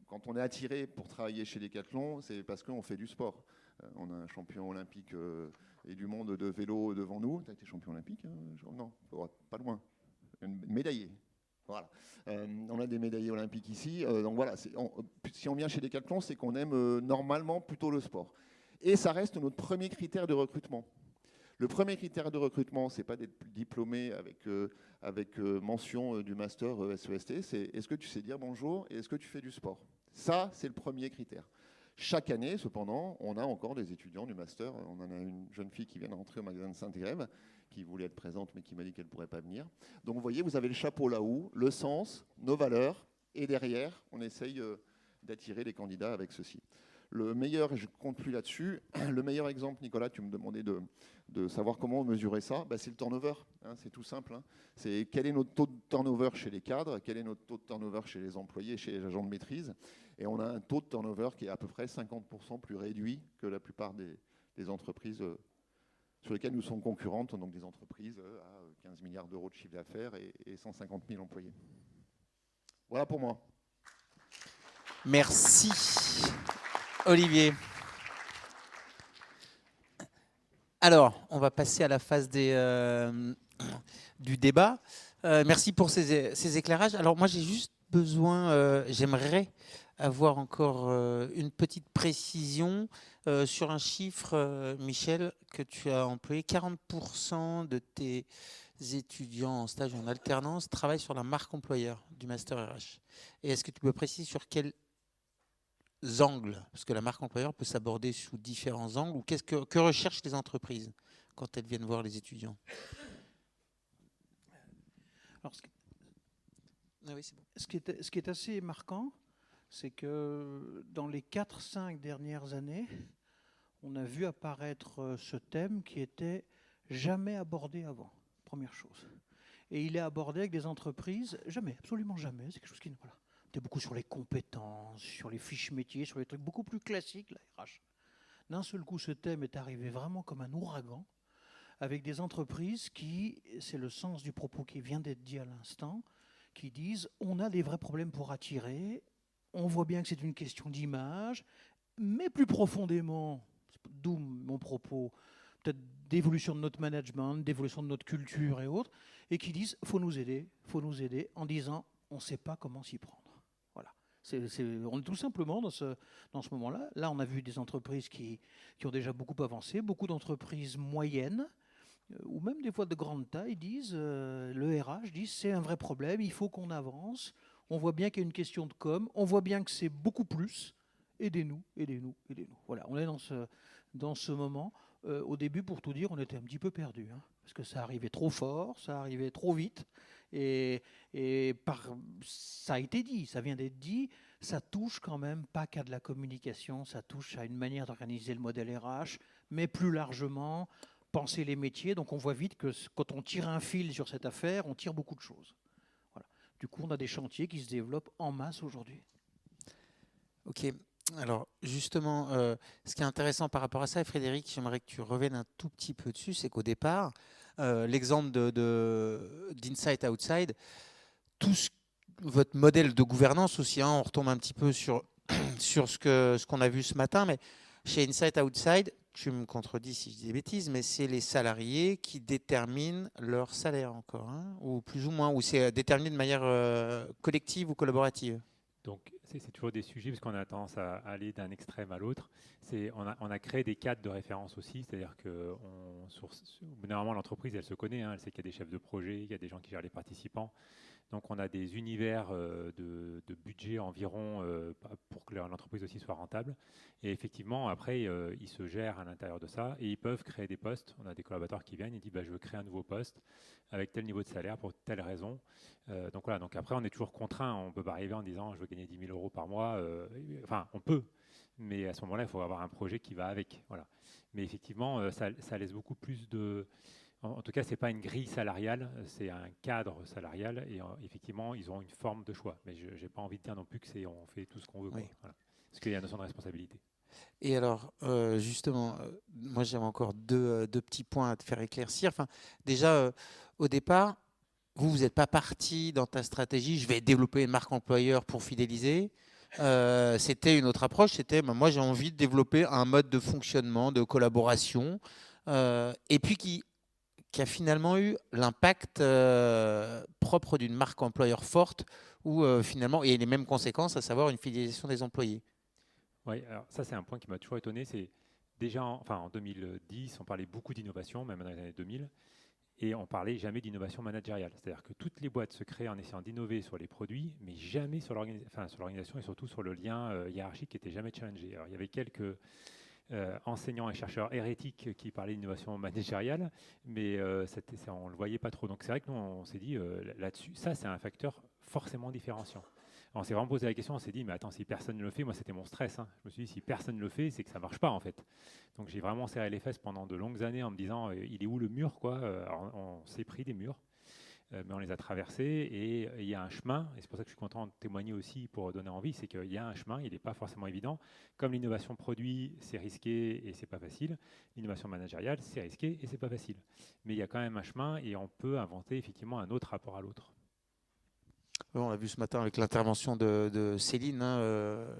quand on est attiré pour travailler chez Decathlon, c'est parce qu'on fait du sport. On a un champion olympique et du monde de vélo devant nous. Tu as été champion olympique Non, pas loin. Médaillé. Voilà. On a des médaillés olympiques ici. Donc voilà, si on vient chez Decathlon, c'est qu'on aime normalement plutôt le sport. Et ça reste notre premier critère de recrutement. Le premier critère de recrutement, ce n'est pas d'être diplômé avec mention du master SEST, c'est est-ce que tu sais dire bonjour et est-ce que tu fais du sport. Ça, c'est le premier critère. Chaque année, cependant, on a encore des étudiants du master. On en a une jeune fille qui vient de rentrer au magasin de Sainte-Grève, qui voulait être présente, mais qui m'a dit qu'elle ne pourrait pas venir. Donc, vous voyez, vous avez le chapeau là-haut, le sens, nos valeurs, et derrière, on essaye d'attirer les candidats avec ceci. Le meilleur, et je ne compte plus là-dessus, le meilleur exemple, Nicolas, tu me demandais de savoir comment mesurer ça, c'est le turnover, c'est tout simple. C'est quel est notre taux de turnover chez les cadres, quel est notre taux de turnover chez les employés, chez les agents de maîtrise, et on a un taux de turnover qui est à peu près 50% plus réduit que la plupart des entreprises sur lesquelles nous sommes concurrentes, donc des entreprises à 15 milliards d'euros de chiffre d'affaires et 150 000 employés. Voilà pour moi. Merci, Olivier. Alors, on va passer à la phase du débat. Merci pour ces éclairages. Alors, moi, j'ai juste besoin, j'aimerais avoir encore une petite précision sur un chiffre, Michel, que tu as employé. 40% de tes étudiants en stage ou en alternance travaillent sur la marque employeur du Master RH. Et est-ce que tu peux préciser sur quels angles, parce que la marque employeur peut s'aborder sous différents angles, ou que recherchent les entreprises quand elles viennent voir les étudiants? Alors, Ah oui, c'est bon. ce qui est assez marquant, c'est que dans les 4-5 dernières années, on a vu apparaître ce thème qui était jamais abordé avant, première chose. Et il est abordé avec des entreprises, jamais, absolument jamais, c'est quelque chose qui... Voilà. On était beaucoup sur les compétences, sur les fiches métiers, sur les trucs beaucoup plus classiques, la RH. D'un seul coup, ce thème est arrivé vraiment comme un ouragan, avec des entreprises qui, c'est le sens du propos qui vient d'être dit à l'instant, qui disent on a des vrais problèmes pour attirer, on voit bien que c'est une question d'image, mais plus profondément, d'où mon propos, peut-être d'évolution de notre management, d'évolution de notre culture et autres, et qui disent faut nous aider en disant on ne sait pas comment s'y prendre. Voilà. On est tout simplement dans ce moment-là. Là, on a vu des entreprises qui ont déjà beaucoup avancé, beaucoup d'entreprises moyennes, ou même des fois de grande taille, disent, le RH dit c'est un vrai problème, il faut qu'on avance, on voit bien qu'il y a une question de com, on voit bien que c'est beaucoup plus, aidez-nous. Voilà, on est dans ce moment. Au début, pour tout dire, on était un petit peu perdus, parce que ça arrivait trop fort, ça arrivait trop vite, et ça a été dit, ça vient d'être dit, ça touche quand même pas qu'à de la communication, ça touche à une manière d'organiser le modèle RH, mais plus largement, penser les métiers. Donc on voit vite que quand on tire un fil sur cette affaire, on tire beaucoup de choses. Voilà. Du coup, on a des chantiers qui se développent en masse aujourd'hui. Ok. Alors justement, ce qui est intéressant par rapport à ça, et Frédéric, j'aimerais que tu reviennes un tout petit peu dessus, c'est qu'au départ, l'exemple d'Inside Outside, votre modèle de gouvernance aussi, on retombe un petit peu sur ce qu'on a vu ce matin, mais chez Inside Outside, tu me contredis si je dis des bêtises, mais c'est les salariés qui déterminent leur salaire encore, ou plus ou moins, ou c'est déterminé de manière collective ou collaborative? Donc, c'est toujours des sujets, parce qu'on a tendance à aller d'un extrême à l'autre. On a créé des cadres de référence aussi, c'est-à-dire que normalement, l'entreprise, elle se connaît, hein, elle sait qu'il y a des chefs de projet, il y a des gens qui gèrent les participants. Donc, on a des univers de budget environ pour que l'entreprise aussi soit rentable. Et effectivement, après, ils se gèrent à l'intérieur de ça et ils peuvent créer des postes. On a des collaborateurs qui viennent et disent je veux créer un nouveau poste avec tel niveau de salaire pour telle raison. Donc voilà, donc après, on est toujours contraint. On ne peut pas arriver en disant je veux gagner 10 000 euros par mois. Enfin, on peut, mais à ce moment-là, il faut avoir un projet qui va avec. Voilà. Mais effectivement, ça laisse beaucoup plus de. En tout cas, ce n'est pas une grille salariale, c'est un cadre salarial et effectivement, ils ont une forme de choix. Mais je n'ai pas envie de dire non plus que on fait tout ce qu'on veut. Oui. Voilà. Parce qu'il y a une notion de responsabilité. Et alors, justement, moi j'avais encore deux petits points à te faire éclaircir. Enfin, déjà, au départ, vous n'êtes pas parti dans ta stratégie, je vais développer une marque employeur pour fidéliser. C'était une autre approche, c'était moi j'ai envie de développer un mode de fonctionnement, de collaboration, et puis qui a finalement eu l'impact propre d'une marque employeur forte, où finalement, et les mêmes conséquences, à savoir une fidélisation des employés. Oui, alors ça c'est un point qui m'a toujours étonné, c'est déjà en 2010, on parlait beaucoup d'innovation, même dans les années 2000, et on parlait jamais d'innovation managériale. C'est-à-dire que toutes les boîtes se créaient en essayant d'innover sur les produits, mais jamais sur l'organisation et surtout sur le lien hiérarchique qui n'était jamais challengé. Alors il y avait quelques enseignants et chercheurs hérétiques qui parlaient d'innovation managériale, mais on ne le voyait pas trop. Donc c'est vrai que nous, on s'est dit là-dessus, ça c'est un facteur forcément différenciant. On s'est vraiment posé la question, on s'est dit, mais attends, si personne ne le fait, moi c'était mon stress. Hein. Je me suis dit, si personne ne le fait, c'est que ça ne marche pas en fait. Donc j'ai vraiment serré les fesses pendant de longues années en me disant, il est où le mur quoi. Alors, on s'est pris des murs, mais on les a traversés et il y a un chemin, et c'est pour ça que je suis content de témoigner aussi pour donner envie, c'est qu'il y a un chemin, il n'est pas forcément évident. Comme l'innovation produit, c'est risqué et c'est pas facile. L'innovation managériale, c'est risqué et c'est pas facile. Mais il y a quand même un chemin et on peut inventer effectivement un autre rapport à l'autre. On l'a vu ce matin avec l'intervention de Céline,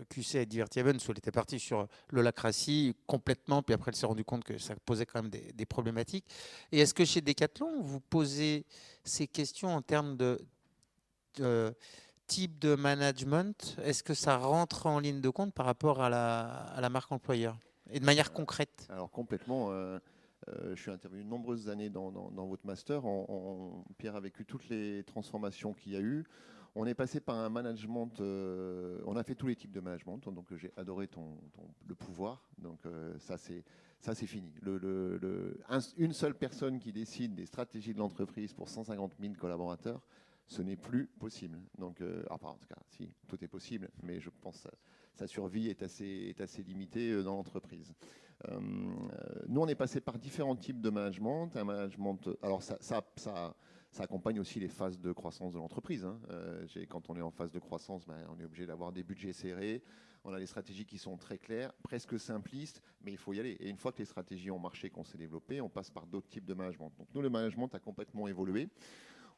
QC et Diverty Events, où elle était partie sur l'holacratie complètement, puis après elle s'est rendue compte que ça posait quand même des problématiques. Et est-ce que chez Decathlon, vous posez ces questions en termes de type de management? Est-ce que ça rentre en ligne de compte par rapport à la marque employeur? Et de manière concrète? Alors complètement. Je suis intervenu de nombreuses années dans votre master. Pierre a vécu toutes les transformations qu'il y a eu. On est passé par un management, on a fait tous les types de management, donc j'ai adoré le pouvoir, donc ça c'est fini. Une seule personne qui décide des stratégies de l'entreprise pour 150 000 collaborateurs, ce n'est plus possible. Donc, en tout cas, si, tout est possible, mais je pense que sa survie est assez limitée dans l'entreprise. Nous, on est passé par différents types de management. Un management, alors ça accompagne aussi les phases de croissance de l'entreprise. Hein. Quand on est en phase de croissance, on est obligé d'avoir des budgets serrés. On a des stratégies qui sont très claires, presque simplistes, mais il faut y aller. Et une fois que les stratégies ont marché, qu'on s'est développé, on passe par d'autres types de management. Donc nous, le management a complètement évolué.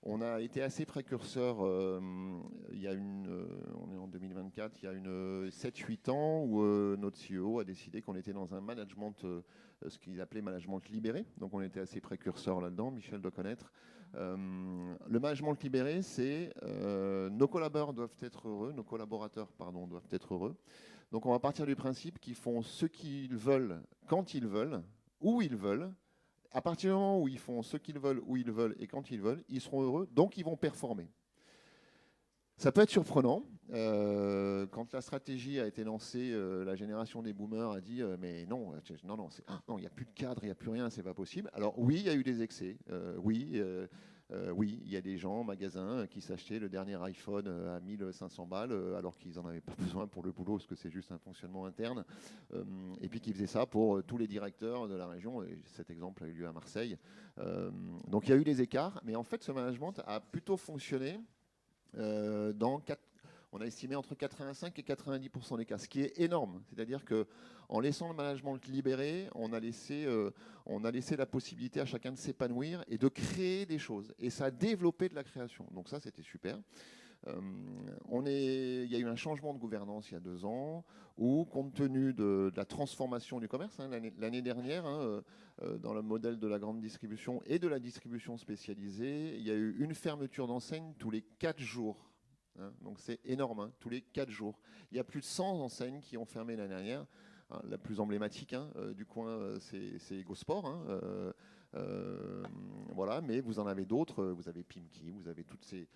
On a été assez précurseur, on est en 2024, il y a 7-8 ans où notre CEO a décidé qu'on était dans un management, ce qu'il appelait management libéré. Donc on était assez précurseur là-dedans, Michel doit connaître. Le management libéré, c'est nos collaborateurs doivent être heureux, doivent être heureux. Donc on va partir du principe qu'ils font ce qu'ils veulent, quand ils veulent, où ils veulent. À partir du moment où ils font ce qu'ils veulent, où ils veulent et quand ils veulent, ils seront heureux, donc ils vont performer. Ça peut être surprenant. Quand la stratégie a été lancée, la génération des boomers a dit mais non, il n'y a plus de cadre, il n'y a plus rien, c'est pas possible. Alors oui, il y a eu des excès. Oui, il y a des gens en magasin qui s'achetaient le dernier iPhone à 1500 balles alors qu'ils n'en avaient pas besoin pour le boulot parce que c'est juste un fonctionnement interne. Et puis qui faisaient ça pour tous les directeurs de la région. Et cet exemple a eu lieu à Marseille. Donc il y a eu des écarts, mais en fait ce management a plutôt fonctionné on a estimé entre 85 et 90% des cas, ce qui est énorme. C'est-à-dire qu'en laissant le management libéré, on a laissé la possibilité à chacun de s'épanouir et de créer des choses. Et ça a développé de la création. Donc ça, c'était super. Il y a eu un changement de gouvernance il y a 2 ans où, compte tenu de la transformation du commerce, l'année dernière, dans le modèle de la grande distribution et de la distribution spécialisée, il y a eu une fermeture d'enseigne tous les 4 jours. hein. Donc c'est énorme, hein, tous les 4 jours. Il y a plus de 100 enseignes qui ont fermé l'année dernière. Hein, la plus emblématique du coin, c'est EgoSport. Hein, voilà, mais vous en avez d'autres. Vous avez Pimki, vous avez toutes ces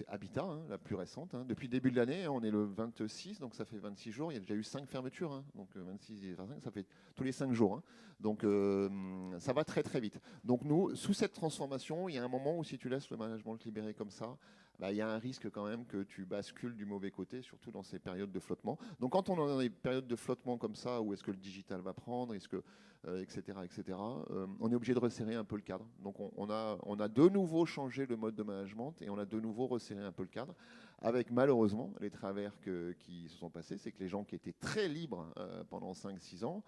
Habitat, hein, la plus récente. Hein. Depuis le début de l'année, on est le 26, donc ça fait 26 jours. Il y a déjà eu 5 fermetures. Hein. Donc 26 et 25, ça fait tous les 5 jours. Hein. Donc ça va très très vite. Donc nous, sous cette transformation, il y a un moment où si tu laisses le management libéré comme ça, bah, il y a un risque quand même que tu bascules du mauvais côté, surtout dans ces périodes de flottement. Donc quand on est dans des périodes de flottement comme ça, où est-ce que le digital va prendre, est-ce que, etc., on est obligé de resserrer un peu le cadre. Donc on a de nouveau changé le mode de management et on a de nouveau resserré un peu le cadre, avec malheureusement les travers qui se sont passés, c'est que les gens qui étaient très libres pendant 5-6 ans,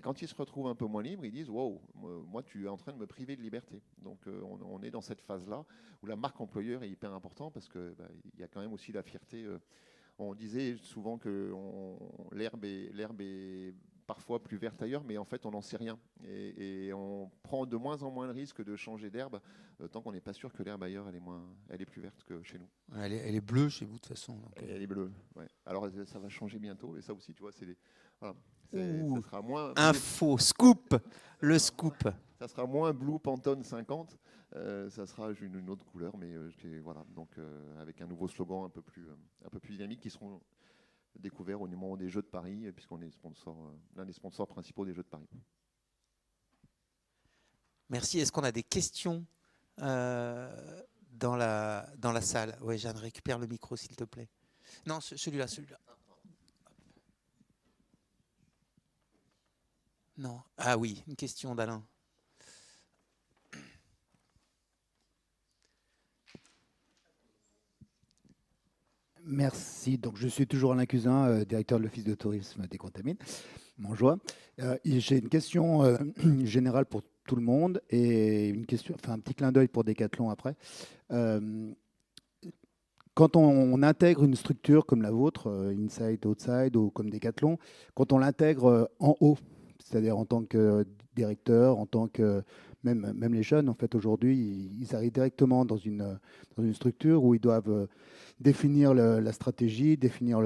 quand ils se retrouvent un peu moins libres, ils disent « Wow, moi tu es en train de me priver de liberté ». Donc on est dans cette phase-là où la marque employeur est hyper importante parce qu'il y a quand même aussi la fierté. On disait souvent que l'herbe est parfois plus verte ailleurs, mais en fait on n'en sait rien. Et on prend de moins en moins le risque de changer d'herbe tant qu'on n'est pas sûr que l'herbe ailleurs elle est plus verte que chez nous. Elle est bleue chez vous de toute façon. Donc. Elle est bleue, ouais. Alors ça va changer bientôt et ça aussi tu vois voilà. Ouh, Ça sera moins info, scoop, le scoop. ça sera moins Blue Pantone 50, ça sera une autre couleur, mais voilà, donc avec un nouveau slogan un peu plus dynamique qui seront découverts au moment des Jeux de Paris, puisqu'on est l'un des sponsors principaux des Jeux de Paris. Merci. Est-ce qu'on a des questions dans la salle? Oui, Jeanne, récupère le micro, s'il te plaît. Non, celui-là. Non. Ah oui, une question d'Alain. Merci. Donc, je suis toujours Alain Cusin, directeur de l'Office de tourisme des Contamines, Montjoie. J'ai une question générale pour tout le monde et un petit clin d'œil pour Decathlon après. Quand on intègre une structure comme la vôtre, Inside, Outside ou comme Decathlon, quand on l'intègre en haut, c'est-à-dire en tant que directeur, en tant que même les jeunes, en fait, aujourd'hui, ils arrivent directement dans une structure où ils doivent définir la stratégie, définir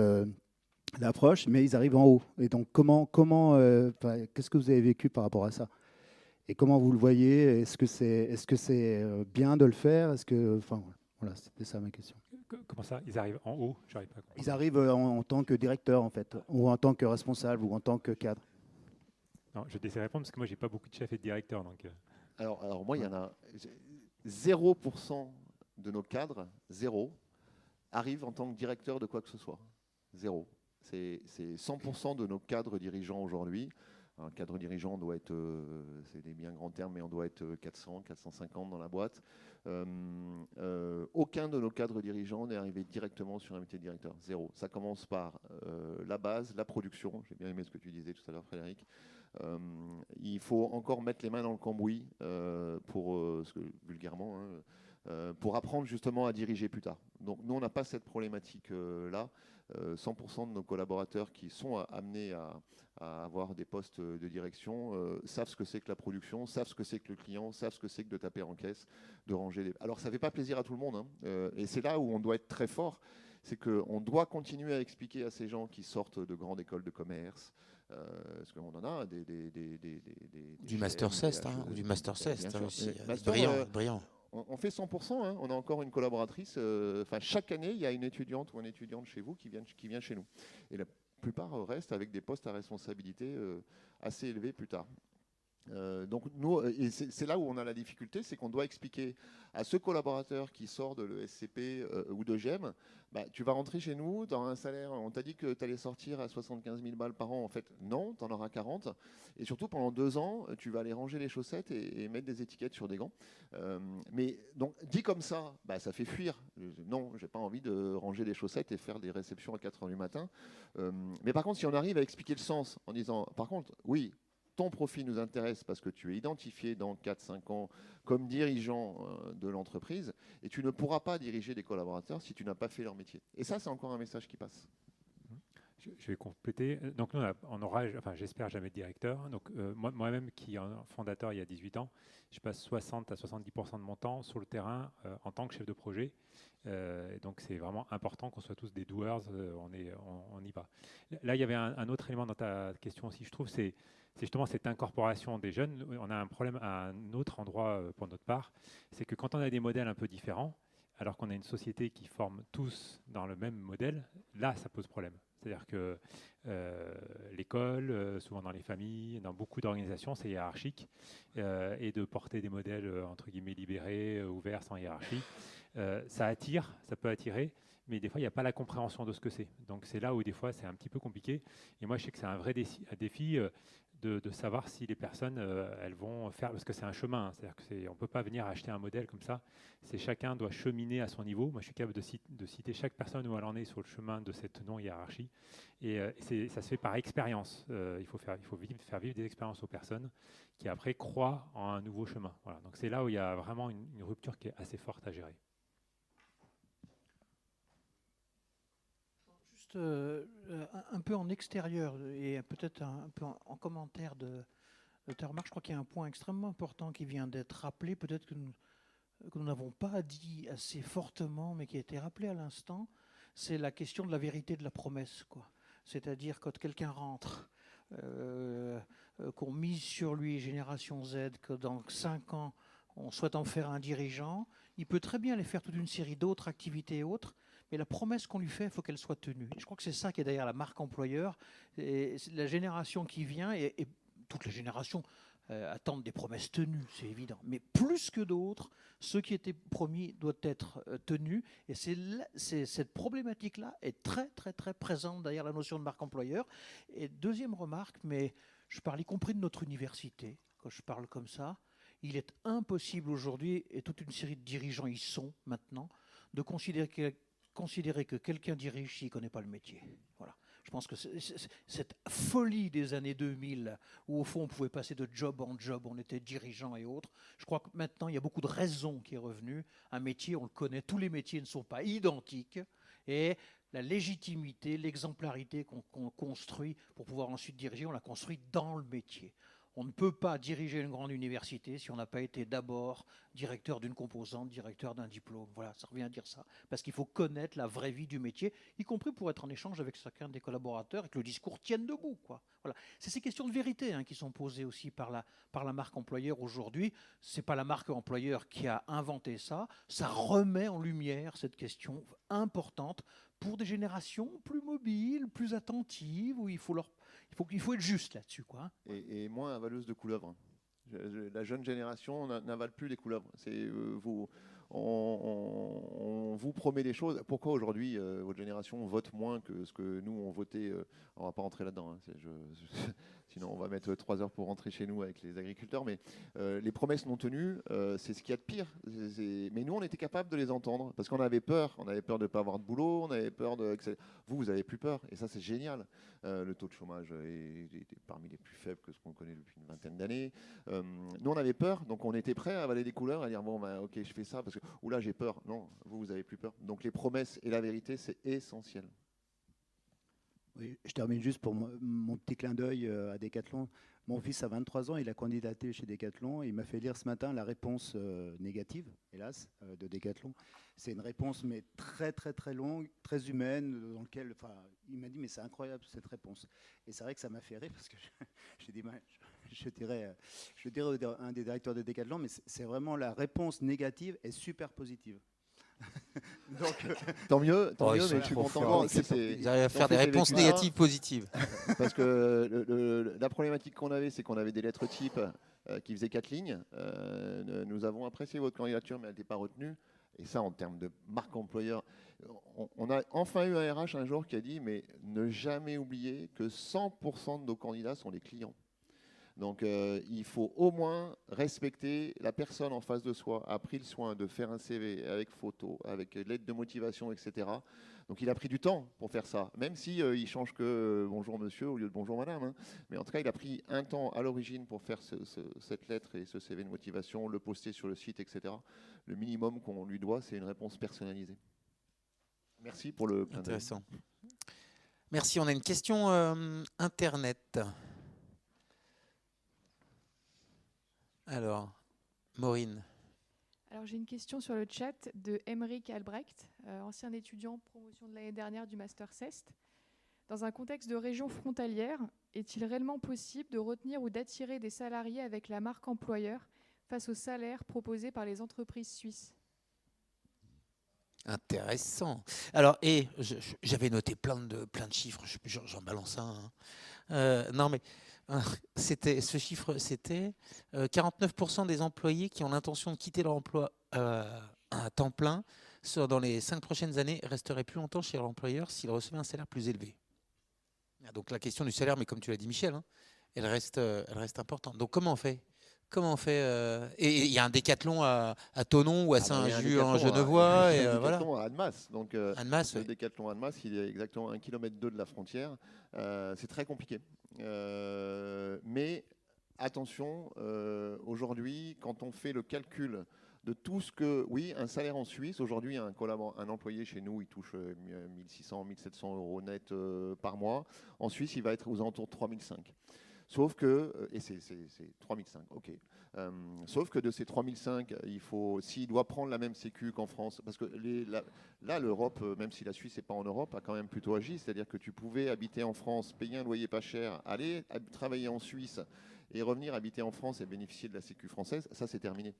l'approche, mais ils arrivent en haut. Et donc, qu'est-ce que vous avez vécu par rapport à ça? Et comment vous le voyez? Est-ce que c'est bien de le faire? Voilà, c'était ça ma question. Comment ça? Ils arrivent en haut? J'arrive pas à comprendre. Ils arrivent en tant que directeur, en fait, ou en tant que responsable, ou en tant que cadre. Non, je vais essayer de répondre parce que moi, j'ai pas beaucoup de chefs et de directeurs. Donc, Alors moi, il y en a 0% de nos cadres, arrivent en tant que directeur de quoi que ce soit. 0. C'est 100% de nos cadres dirigeants aujourd'hui. Un cadre dirigeant doit être, c'est des bien grands termes, mais on doit être 400, 450 dans la boîte. Aucun de nos cadres dirigeants n'est arrivé directement sur un métier de directeur. 0. Ça commence par la base, la production. J'ai bien aimé ce que tu disais tout à l'heure, Frédéric. Il faut encore mettre les mains dans le cambouis vulgairement, hein, pour apprendre justement à diriger plus tard. Donc nous, on n'a pas cette problématique-là. 100% de nos collaborateurs qui sont amenés à avoir des postes de direction savent ce que c'est que la production, savent ce que c'est que le client, savent ce que c'est que de taper en caisse, de ranger des... Alors ça ne fait pas plaisir à tout le monde, hein, et c'est là où on doit être très fort, c'est qu'on doit continuer à expliquer à ces gens qui sortent de grandes écoles de commerce, parce qu'on en a du Master Cest, ou du Master Cest aussi. Brillant. On fait 100%, hein. On a encore une collaboratrice. Chaque année, il y a une étudiante ou un étudiant de chez vous qui vient chez nous. Et la plupart restent avec des postes à responsabilité assez élevés plus tard. Donc nous, et c'est là où on a la difficulté, c'est qu'on doit expliquer à ce collaborateur qui sort de l'ESCP ou de GEM, tu vas rentrer chez nous dans un salaire, on t'a dit que tu allais sortir à 75 000 balles par an, en fait non, tu en auras 40, et surtout pendant 2 ans, tu vas aller ranger les chaussettes et mettre des étiquettes sur des gants. Mais donc dit comme ça, ça fait fuir. Non, j'ai pas envie de ranger des chaussettes et faire des réceptions à 4 h du matin. Mais par contre, si on arrive à expliquer le sens en disant, par contre, oui, ton profil nous intéresse parce que tu es identifié dans 4-5 ans comme dirigeant de l'entreprise et tu ne pourras pas diriger des collaborateurs si tu n'as pas fait leur métier. Et ça, c'est encore un message qui passe. Je vais compléter. Donc, nous, on aura, enfin, j'espère jamais de directeur. Donc, moi-même, qui est un fondateur il y a 18 ans, je passe 60 à 70% de mon temps sur le terrain en tant que chef de projet. Et donc, c'est vraiment important qu'on soit tous des doers. On y va. Là, il y avait un autre élément dans ta question aussi, je trouve, c'est justement cette incorporation des jeunes. On a un problème à un autre endroit pour notre part, c'est que quand on a des modèles un peu différents, alors qu'on a une société qui forme tous dans le même modèle, là, ça pose problème. C'est-à-dire que l'école, souvent dans les familles, dans beaucoup d'organisations, c'est hiérarchique. Et de porter des modèles, entre guillemets, libérés, ouverts, sans hiérarchie, ça attire, ça peut attirer, mais des fois, il n'y a pas la compréhension de ce que c'est. Donc, c'est là où, des fois, c'est un petit peu compliqué. Et moi, je sais que c'est un vrai défi de savoir si les personnes, elles vont faire, parce que c'est un chemin, hein, c'est-à-dire qu'on ne peut pas venir acheter un modèle comme ça, chacun doit cheminer à son niveau. Moi, je suis capable de citer chaque personne où elle en est sur le chemin de cette non-hiérarchie, et ça se fait par expérience. Il faut faire vivre des expériences aux personnes qui après croient en un nouveau chemin. Voilà. Donc c'est là où il y a vraiment une rupture qui est assez forte à gérer. Juste un peu en extérieur et peut-être un peu en commentaire de ta remarque, je crois qu'il y a un point extrêmement important qui vient d'être rappelé, peut-être que nous n'avons pas dit assez fortement, mais qui a été rappelé à l'instant, c'est la question de la vérité de la promesse, quoi. C'est-à-dire quand quelqu'un rentre, qu'on mise sur lui, Génération Z, que dans 5 ans, on souhaite en faire un dirigeant, il peut très bien aller faire toute une série d'autres activités et autres, mais la promesse qu'on lui fait, il faut qu'elle soit tenue. Et je crois que c'est ça qui est derrière la marque employeur. Et la génération qui vient, et toutes les générations attendent des promesses tenues, c'est évident. Mais plus que d'autres, ce qui était promis doit être tenu. Et cette problématique-là est très, très, très présente derrière la notion de marque employeur. Et deuxième remarque, mais je parle y compris de notre université, quand je parle comme ça, il est impossible aujourd'hui, et toute une série de dirigeants y sont maintenant, de considérer que quelqu'un dirige s'il ne connaît pas le métier. Voilà. Je pense que cette folie des années 2000, où au fond on pouvait passer de job en job, on était dirigeant et autres, je crois que maintenant il y a beaucoup de raison qui est revenue. Un métier, on le connaît, tous les métiers ne sont pas identiques, et la légitimité, l'exemplarité qu'on construit pour pouvoir ensuite diriger, on la construit dans le métier. On ne peut pas diriger une grande université si on n'a pas été d'abord directeur d'une composante, directeur d'un diplôme. Voilà, ça revient à dire ça. Parce qu'il faut connaître la vraie vie du métier, y compris pour être en échange avec chacun des collaborateurs et que le discours tienne debout, quoi. Voilà. C'est ces questions de vérité qui sont posées aussi par la marque employeur aujourd'hui. Ce n'est pas la marque employeur qui a inventé ça. Ça remet en lumière cette question importante pour des générations plus mobiles, plus attentives, où il faut être juste là-dessus, quoi. Et moins avaleuse de couleuvres. La jeune génération n'avale plus les couleuvres. On vous promet des choses. Pourquoi aujourd'hui votre génération vote moins que ce que nous on votait on va pas rentrer là-dedans. Sinon on va mettre 3 heures pour rentrer chez nous avec les agriculteurs. Mais les promesses non tenues, c'est ce qu'il y a de pire. Mais nous on était capable de les entendre parce qu'on avait peur. On avait peur de ne pas avoir de boulot. On avait peur de. Vous avez plus peur. Et ça c'est génial. Le taux de chômage est parmi les plus faibles que ce qu'on connaît depuis une vingtaine d'années. Nous on avait peur, donc on était prêts à avaler des couleurs, à dire bon ben ok je fais ça parce que oula j'ai peur. Non, vous avez plus peur. Donc les promesses et la vérité c'est essentiel. Oui, je termine juste pour mon petit clin d'œil à Decathlon. Mon fils a 23 ans, il a candidaté chez Decathlon. Il m'a fait lire ce matin la réponse négative, hélas, de Decathlon. C'est une réponse mais très très très longue, très humaine, dans laquelle, il m'a dit mais c'est incroyable cette réponse. Et c'est vrai que ça m'a fait rire parce que j'ai dit, je dirais à un des directeurs de Decathlon, mais c'est vraiment la réponse négative est super positive. Donc, tant mieux, mais je suis content. Ils arrivent à faire des réponses négatives positives. Parce que la problématique qu'on avait, c'est qu'on avait des lettres types qui faisaient 4 lignes. Nous avons apprécié votre candidature, mais elle n'était pas retenue. Et ça, en termes de marque employeur, on a enfin eu un RH un jour qui a dit, mais ne jamais oublier que 100% de nos candidats sont des clients. Donc il faut au moins respecter la personne en face de soi, a pris le soin de faire un CV avec photo, avec lettre de motivation, etc. Donc il a pris du temps pour faire ça, même si il change que bonjour monsieur au lieu de bonjour madame. Mais en tout cas, il a pris un temps à l'origine pour faire cette lettre et ce CV de motivation, le poster sur le site, etc. Le minimum qu'on lui doit, c'est une réponse personnalisée. Merci pour le clin d'œil. Intéressant. Merci. On a une question Internet. Alors, Maureen. Alors j'ai une question sur le chat de Emeric Albrecht, ancien étudiant promotion de l'année dernière du Master CEST. Dans un contexte de région frontalière, est-il réellement possible de retenir ou d'attirer des salariés avec la marque employeur face aux salaires proposés par les entreprises suisses? Intéressant. Alors, j'avais noté plein de chiffres, j'en balance un. Non, mais ce chiffre, c'était 49% des employés qui ont l'intention de quitter leur emploi à temps plein dans les 5 prochaines années resteraient plus longtemps chez leur employeur s'ils recevaient un salaire plus élevé. Donc la question du salaire, mais comme tu l'as dit Michel, hein, elle reste importante. Donc comment on fait? Et il y a un Décathlon à Thonon ou à Saint-Just en Genevois. Il y a un voilà. Décathlon à Annemasse. Donc, Annemasse, le oui. Décathlon à Annemasse, il est exactement à 1,2 km de la frontière. C'est très compliqué. Mais attention, aujourd'hui, quand on fait le calcul de tout ce que... Oui, un salaire en Suisse, aujourd'hui, un employé chez nous, il touche 1600, 1700 euros net par mois. En Suisse, il va être aux alentours de 3005. Sauf que, et c'est 3005, ok. Sauf que de ces 3005, s'il doit prendre la même sécu qu'en France, parce que là, l'Europe, même si la Suisse n'est pas en Europe, a quand même plutôt agi. C'est-à-dire que tu pouvais habiter en France, payer un loyer pas cher, aller travailler en Suisse et revenir habiter en France et bénéficier de la sécu française, ça c'est terminé.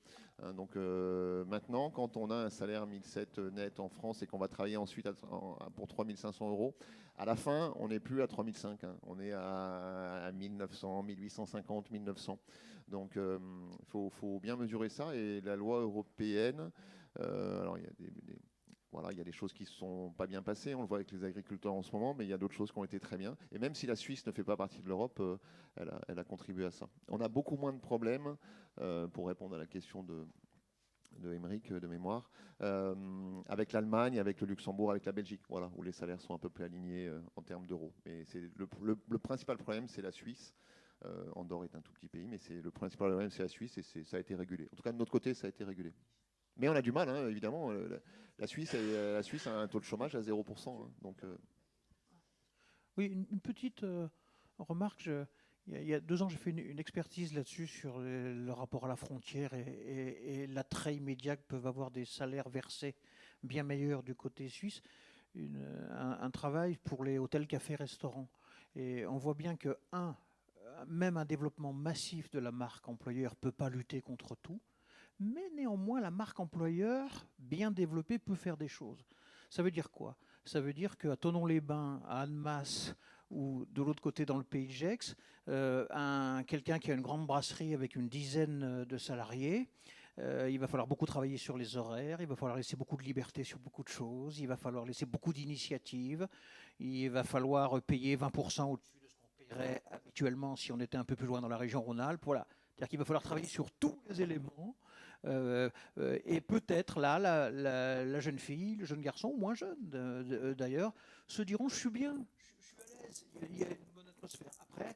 Donc maintenant, quand on a un salaire 1700 net en France et qu'on va travailler ensuite pour 3500 euros, à la fin, on n'est plus à 3005, hein. On est à 1900, 1850, 1900. Donc il faut bien mesurer ça. Et la loi européenne, alors il y a voilà, il y a des choses qui ne sont pas bien passées, on le voit avec les agriculteurs en ce moment, mais il y a d'autres choses qui ont été très bien. Et même si la Suisse ne fait pas partie de l'Europe, elle a contribué à ça. On a beaucoup moins de problèmes, pour répondre à la question de Émeric de mémoire, avec l'Allemagne, avec le Luxembourg, avec la Belgique, voilà, où les salaires sont un peu plus alignés en termes d'euros. Mais le principal problème, c'est la Suisse. Andorre est un tout petit pays, mais le principal problème, c'est la Suisse et ça a été régulé. En tout cas, de notre côté, ça a été régulé. Mais on a du mal, hein, évidemment. La Suisse a un taux de chômage à 0%. Hein, donc, Oui, une petite remarque. Il y a 2 ans, j'ai fait une expertise là-dessus sur le rapport à la frontière et l'attrait immédiat que peuvent avoir des salaires versés bien meilleurs du côté suisse. Un travail pour les hôtels, cafés, restaurants. Et on voit bien que, même un développement massif de la marque employeur ne peut pas lutter contre tout. Mais néanmoins, la marque employeur, bien développée, peut faire des choses. Ça veut dire quoi? Ça veut dire qu'à Thonon-les-Bains, à Annemasse, ou de l'autre côté dans le pays de Gex, quelqu'un qui a une grande brasserie avec une dizaine de salariés, il va falloir beaucoup travailler sur les horaires, il va falloir laisser beaucoup de liberté sur beaucoup de choses, il va falloir laisser beaucoup d'initiatives, il va falloir payer 20% au-dessus de ce qu'on paierait habituellement si on était un peu plus loin dans la région Rhône-Alpes. Voilà. C'est-à-dire qu'il va falloir travailler sur tous les éléments. Et peut-être là, la jeune fille, le jeune garçon, moins jeune d'ailleurs, se diront je suis bien, je suis à l'aise, il y a une bonne atmosphère. Après,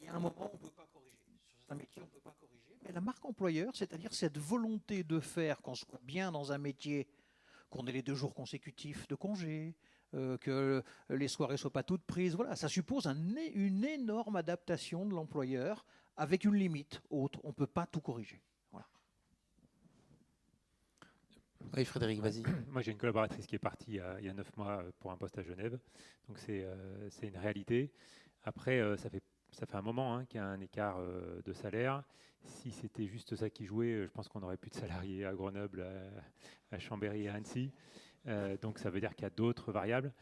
il y a un moment où on ne peut pas corriger. Sur certains métiers, on ne peut pas corriger. Mais la marque employeur, c'est-à-dire cette volonté de faire qu'on soit bien dans un métier, qu'on ait les 2 jours consécutifs de congé, que les soirées ne soient pas toutes prises, voilà, ça suppose une énorme adaptation de l'employeur avec une limite haute. On ne peut pas tout corriger. Oui, Frédéric, vas-y. Moi, j'ai une collaboratrice qui est partie il y a 9 mois pour un poste à Genève. Donc, c'est une réalité. Après, ça fait un moment qu'il y a un écart de salaire. Si c'était juste ça qui jouait, je pense qu'on n'aurait plus de salariés à Grenoble, à Chambéry et à Annecy. Donc, ça veut dire qu'il y a d'autres variables.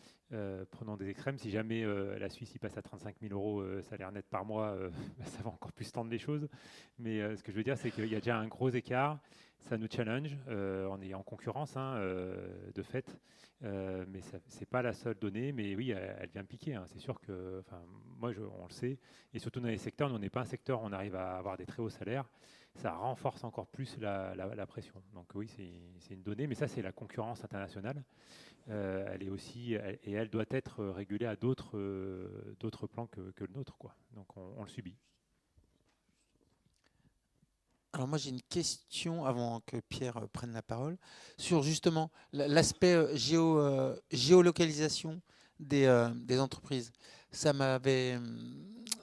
Prenons des extrêmes. Si jamais la Suisse passe à 35 000 euros salaire net par mois, ça va encore plus tendre les choses. Mais ce que je veux dire, c'est qu'il y a déjà un gros écart. Ça nous challenge, on est en concurrence de fait, mais ce n'est pas la seule donnée, mais oui, elle vient piquer. Hein. C'est sûr que, moi, on le sait, et surtout dans les secteurs, nous, on n'est pas un secteur où on arrive à avoir des très hauts salaires, ça renforce encore plus la pression. Donc oui, c'est une donnée, mais ça, c'est la concurrence internationale. Elle est aussi, et elle doit être régulée à d'autres plans que le nôtre, quoi. Donc on le subit. Alors moi j'ai une question avant que Pierre prenne la parole sur justement l'aspect géolocalisation des entreprises. Ça m'avait,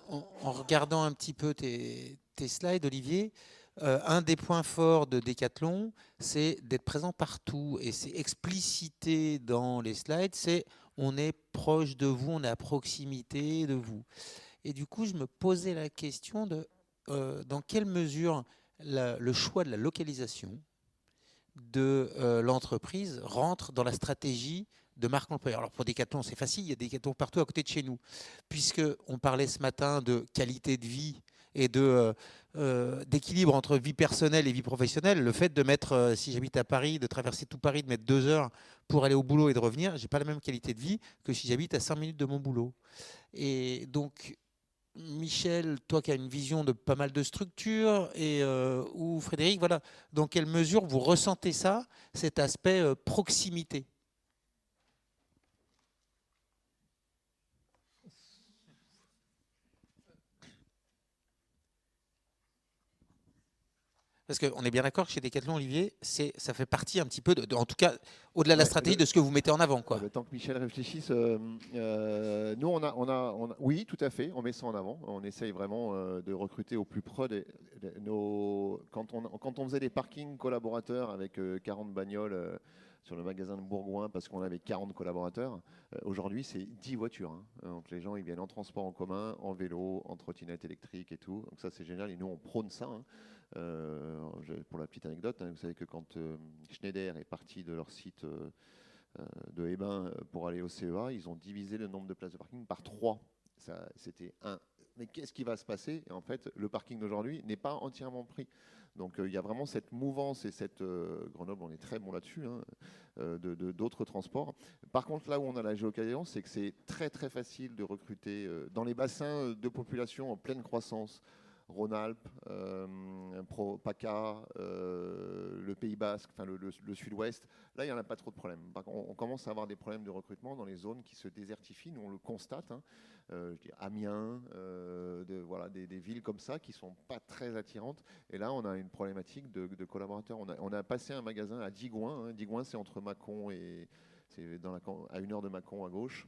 en regardant un petit peu tes slides, Olivier, un des points forts de Decathlon, c'est d'être présent partout. Et c'est explicité dans les slides, c'est on est proche de vous, on est à proximité de vous. Et du coup, je me posais la question de dans quelle mesure le choix de la localisation de l'entreprise rentre dans la stratégie de marque employeur. Alors pour Decathlon, c'est facile, il y a Decathlon partout à côté de chez nous. Puisqu'on parlait ce matin de qualité de vie et d'équilibre entre vie personnelle et vie professionnelle, le fait de mettre, si j'habite à Paris, de traverser tout Paris, de mettre 2 heures pour aller au boulot et de revenir, je n'ai pas la même qualité de vie que si j'habite à 5 minutes de mon boulot. Et donc, Michel, toi qui as une vision de pas mal de structures, ou Frédéric, voilà, dans quelle mesure vous ressentez ça, cet aspect proximité? Parce qu'on est bien d'accord que chez Decathlon, Olivier, ça fait partie un petit peu, en tout cas, au-delà de la stratégie, de ce que vous mettez en avant, quoi. Le temps que Michel réfléchisse, nous, oui, tout à fait, on met ça en avant. On essaye vraiment de recruter au plus près quand on faisait des parkings collaborateurs avec 40 bagnoles sur le magasin de Bourgoin parce qu'on avait 40 collaborateurs, aujourd'hui, c'est 10 voitures. Hein. Donc les gens, ils viennent en transport en commun, en vélo, en trottinette électrique et tout. Donc ça, c'est génial. Et nous, on prône ça. Hein. Pour la petite anecdote, hein, vous savez que quand Schneider est parti de leur site de Hébin pour aller au CEA, ils ont divisé le nombre de places de parking par 3. C'était un. Mais qu'est-ce qui va se passer? Et en fait, le parking d'aujourd'hui n'est pas entièrement pris. Donc il y a vraiment cette mouvance et cette Grenoble, on est très bon là-dessus, hein, d'autres transports. Par contre, là où on a la géolocalisation, c'est que c'est très très facile de recruter dans les bassins de population en pleine croissance. Rhône-Alpes, PACA, le Pays Basque, enfin le Sud-Ouest. Là, il n'y en a pas trop de problèmes. On commence à avoir des problèmes de recrutement dans les zones qui se désertifient. Nous, on le constate. Hein. Je dis Amiens, voilà, des villes comme ça qui ne sont pas très attirantes. Et là, on a une problématique de collaborateurs. On a passé un magasin à Digoin. Hein. Digoin, c'est entre Mâcon et c'est à 1 heure de Mâcon à gauche,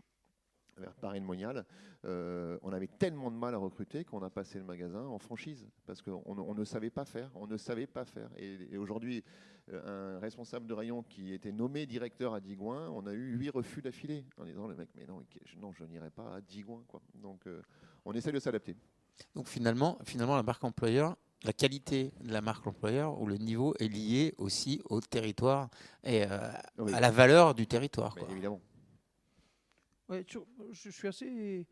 vers Paris-le-Monial. On avait tellement de mal à recruter qu'on a passé le magasin en franchise parce qu'on ne savait pas faire. On ne savait pas faire. Et aujourd'hui, un responsable de rayon qui était nommé directeur à Digoin, on a eu 8 refus d'affilée en disant le mec, mais non, je n'irai pas à Digoin, quoi. Donc, on essaie de s'adapter. Donc finalement, la marque employeur, la qualité de la marque employeur ou le niveau est lié aussi au territoire et Oui. à la valeur du territoire, quoi. Évidemment. Ouais, je suis assez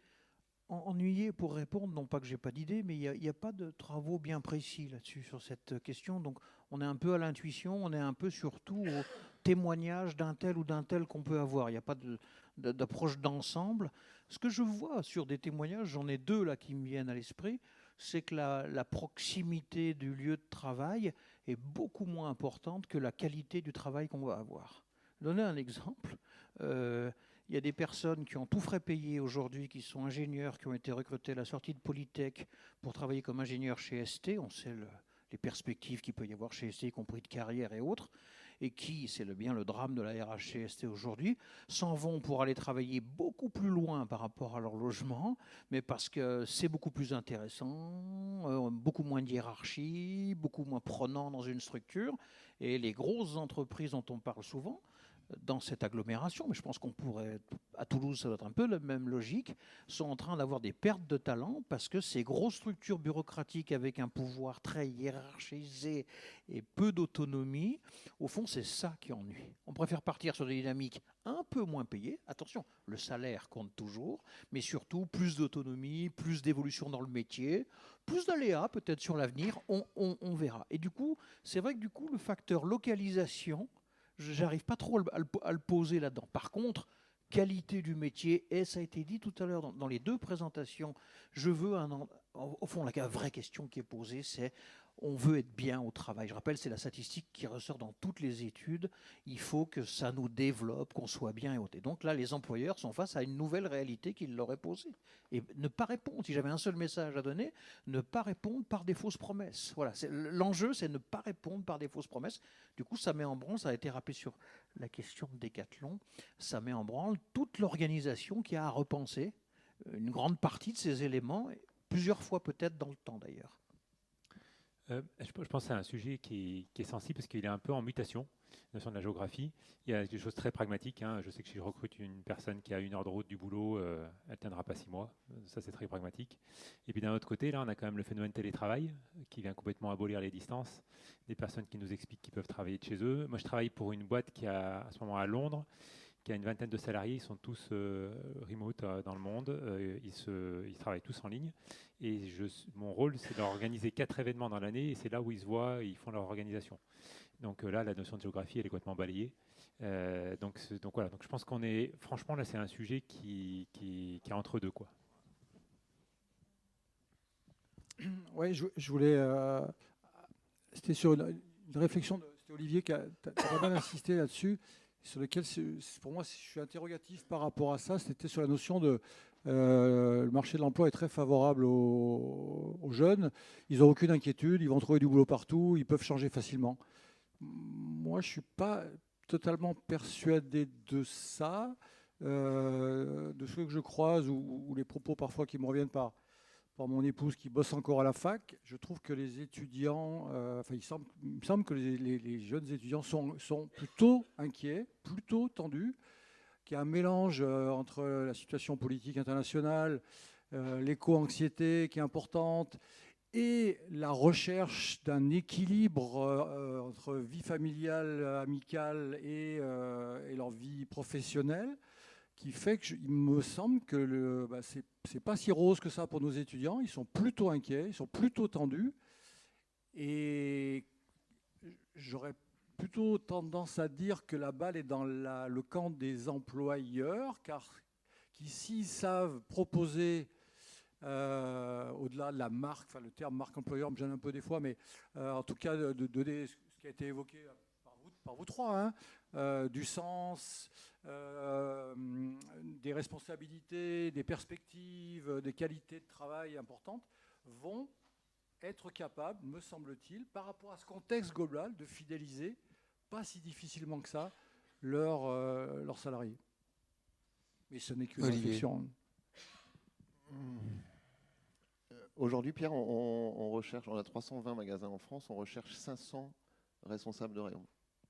ennuyé pour répondre, non pas que j'ai pas d'idée, mais il n'y a pas de travaux bien précis là-dessus, sur cette question. Donc on est un peu à l'intuition, on est un peu surtout au témoignage d'un tel ou d'un tel qu'on peut avoir. Il n'y a pas d'approche d'ensemble. Ce que je vois sur des témoignages, j'en ai 2 là qui me viennent à l'esprit, c'est que la proximité du lieu de travail est beaucoup moins importante que la qualité du travail qu'on va avoir. Donner un exemple. Il y a des personnes qui ont tout frais payé aujourd'hui, qui sont ingénieurs, qui ont été recrutés à la sortie de Polytech pour travailler comme ingénieur chez ST. On sait les perspectives qu'il peut y avoir chez ST, y compris de carrière et autres, et qui, c'est bien le drame de la RH chez ST aujourd'hui, s'en vont pour aller travailler beaucoup plus loin par rapport à leur logement, mais parce que c'est beaucoup plus intéressant, beaucoup moins de hiérarchie, beaucoup moins prenant dans une structure. Et les grosses entreprises dont on parle souvent, dans cette agglomération, mais je pense qu'on pourrait, à Toulouse, ça doit être un peu la même logique, sont en train d'avoir des pertes de talent parce que ces grosses structures bureaucratiques avec un pouvoir très hiérarchisé et peu d'autonomie, au fond, c'est ça qui ennuie. On préfère partir sur des dynamiques un peu moins payées. Attention, le salaire compte toujours, mais surtout plus d'autonomie, plus d'évolution dans le métier, plus d'aléas peut-être sur l'avenir, on verra. Et du coup, c'est vrai que du coup, le facteur localisation, j'arrive pas trop à le poser là-dedans. Par contre, qualité du métier, et ça a été dit tout à l'heure dans les 2 présentations, je veux au fond, la vraie question qui est posée, c'est on veut être bien au travail. Je rappelle, c'est la statistique qui ressort dans toutes les études. Il faut que ça nous développe, qu'on soit bien et autres. Et donc là, les employeurs sont face à une nouvelle réalité qu'ils leur aient posée. Et ne pas répondre, si j'avais un seul message à donner, ne pas répondre par des fausses promesses. Voilà, l'enjeu, c'est ne pas répondre par des fausses promesses. Du coup, ça met en branle, ça a été rappelé sur la question de Decathlon, ça met en branle toute l'organisation qui a à repenser une grande partie de ces éléments, plusieurs fois peut-être dans le temps d'ailleurs. Je pense que c'est un sujet qui est sensible parce qu'il est un peu en mutation, la notion de la géographie. Il y a des choses très pragmatiques. Je sais que si je recrute une personne qui a 1 heure de route du boulot, elle ne tiendra pas 6 mois. Ça, c'est très pragmatique. Et puis d'un autre côté, là, on a quand même le phénomène télétravail qui vient complètement abolir les distances. Des personnes qui nous expliquent qu'ils peuvent travailler de chez eux. Moi, je travaille pour une boîte qui a à ce moment à Londres, qui a une vingtaine de salariés. Ils sont tous remote dans le monde. Ils travaillent tous en ligne. Et mon rôle, c'est d'organiser 4 événements dans l'année, et c'est là où ils se voient, et ils font leur organisation. Donc là, la notion de géographie, elle est complètement balayée. Donc voilà. Donc je pense qu'on est, franchement, là, c'est un sujet qui est entre deux, quoi. Oui, je voulais. C'était sur une réflexion. C'était Olivier qui a pas mal insisté là-dessus, sur lequel, pour moi, je suis interrogatif par rapport à ça. C'était sur la notion de. Le marché de l'emploi est très favorable aux jeunes. Ils n'ont aucune inquiétude, ils vont trouver du boulot partout, ils peuvent changer facilement. Moi, je ne suis pas totalement persuadé de ça, de ceux que je croise ou les propos parfois qui me reviennent par mon épouse qui bosse encore à la fac. Je trouve que les étudiants, il me semble que les jeunes étudiants sont plutôt inquiets, plutôt tendus, qu'il y a un mélange entre la situation politique internationale, l'éco-anxiété qui est importante, et la recherche d'un équilibre entre vie familiale, amicale et leur vie professionnelle, qui fait qu'il me semble que c'est pas si rose que ça pour nos étudiants. Ils sont plutôt inquiets, ils sont plutôt tendus, et j'aurais plutôt tendance à dire que la balle est dans le camp des employeurs, car qui, s'ils savent proposer, au-delà de la marque, le terme marque employeur me gêne un peu des fois, mais en tout cas de donner ce qui a été évoqué par vous trois, du sens, des responsabilités, des perspectives, des qualités de travail importantes, vont être capables, me semble-t-il, par rapport à ce contexte global, de fidéliser, pas si difficilement que ça, leurs salariés. Mais ce n'est qu'une réflexion. Aujourd'hui, Pierre, on recherche, on a 320 magasins en France, on recherche 500 responsables de rayon.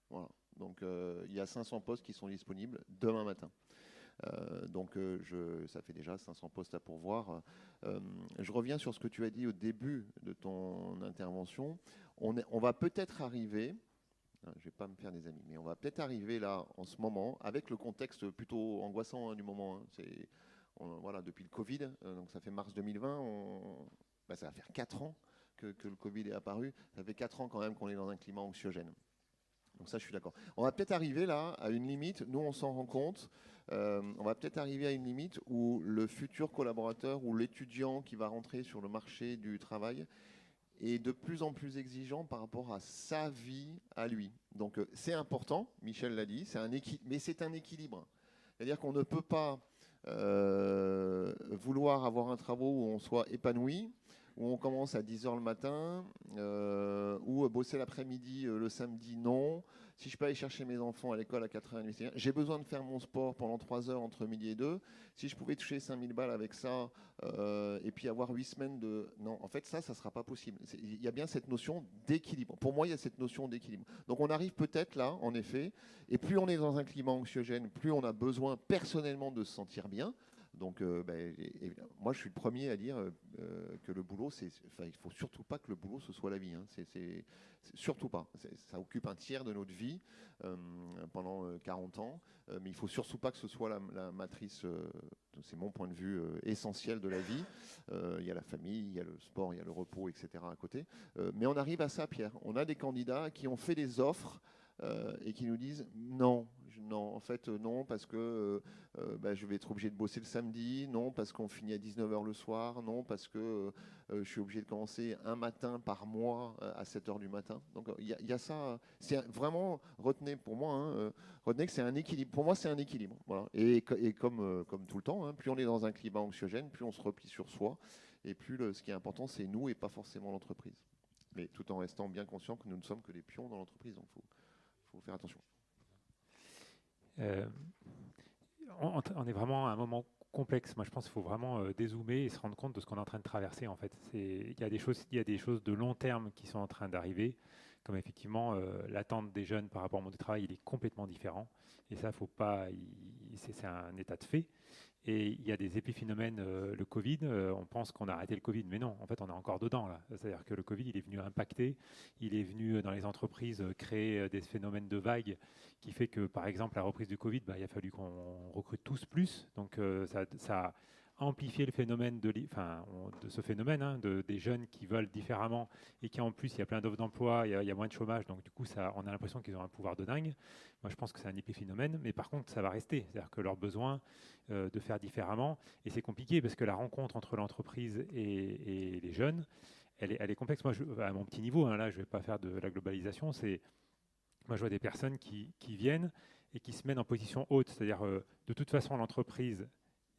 Voilà. Donc il y a 500 postes qui sont disponibles demain matin. Ça fait déjà 500 postes à pourvoir. Je reviens sur ce que tu as dit au début de ton intervention. On va peut-être arriver, je ne vais pas me faire des amis, mais on va peut-être arriver là en ce moment, avec le contexte plutôt angoissant du moment. Voilà, depuis le Covid, donc ça fait mars 2020, ça va faire 4 ans que le Covid est apparu. Ça fait 4 ans quand même qu'on est dans un climat anxiogène. Donc ça, je suis d'accord. On va peut-être arriver là à une limite, nous on s'en rend compte, on va peut-être arriver à une limite où le futur collaborateur ou l'étudiant qui va rentrer sur le marché du travail est de plus en plus exigeant par rapport à sa vie à lui. Donc c'est important, Michel l'a dit, mais c'est un équilibre. C'est-à-dire qu'on ne peut pas vouloir avoir un travail où on soit épanoui, où on commence à 10h le matin, ou bosser l'après-midi le samedi, non. Si je peux aller chercher mes enfants à l'école à 4h30, j'ai besoin de faire mon sport pendant 3 heures entre midi et 2. Si je pouvais toucher 5000 balles avec ça, et puis avoir 8 semaines de... Non, en fait, ça ne sera pas possible. Il y a bien cette notion d'équilibre. Pour moi, il y a cette notion d'équilibre. Donc on arrive peut-être là, en effet, et plus on est dans un climat anxiogène, plus on a besoin personnellement de se sentir bien. Donc, moi, je suis le premier à dire que le boulot, il ne faut surtout pas que le boulot, ce soit la vie. C'est surtout pas. Ça occupe un tiers de notre vie pendant 40 ans. Mais il ne faut surtout pas que ce soit la matrice, c'est mon point de vue, essentiel de la vie. Il y a la famille, il y a le sport, il y a le repos, etc. à côté. Mais on arrive à ça, Pierre. On a des candidats qui ont fait des offres et qui nous disent non, Non, en fait, non, parce que je vais être obligé de bosser le samedi, non, parce qu'on finit à 19h le soir, non, parce que je suis obligé de commencer un matin par mois à 7h du matin. Donc il y a ça, c'est vraiment, retenez pour moi, hein, retenez que c'est un équilibre. Pour moi, c'est un équilibre. Voilà. Et comme tout le temps, hein, plus on est dans un climat anxiogène, plus on se replie sur soi, et plus ce qui est important, c'est nous et pas forcément l'entreprise. Mais tout en restant bien conscient que nous ne sommes que des pions dans l'entreprise, donc faut faire attention. On est vraiment à un moment complexe. Moi, je pense qu'il faut vraiment dézoomer et se rendre compte de ce qu'on est en train de traverser. En fait, il y a des choses de long terme qui sont en train d'arriver, comme effectivement l'attente des jeunes par rapport au monde du travail, il est complètement différent. Et ça, faut pas. C'est un état de fait. Et il y a des épiphénomènes, le Covid, on pense qu'on a arrêté le Covid, mais non, en fait on est encore dedans là. C'est-à-dire que le Covid, il est venu impacter, il est venu dans les entreprises créer des phénomènes de vagues qui fait que par exemple la reprise du Covid, il a fallu qu'on recrute tous plus, donc ça a amplifié le phénomène de ce phénomène hein, des jeunes qui veulent différemment et qui en plus il y a plein d'offres d'emploi, il y a moins de chômage, donc du coup on a l'impression qu'ils ont un pouvoir de dingue. Moi je pense que c'est un épiphénomène, mais par contre ça va rester, c'est-à-dire que leurs besoins de faire différemment. Et c'est compliqué parce que la rencontre entre l'entreprise et les jeunes, elle est complexe. Moi, à mon petit niveau, hein, là, je ne vais pas faire de la globalisation. Moi, je vois des personnes qui viennent et qui se mettent en position haute. C'est-à-dire, de toute façon, l'entreprise,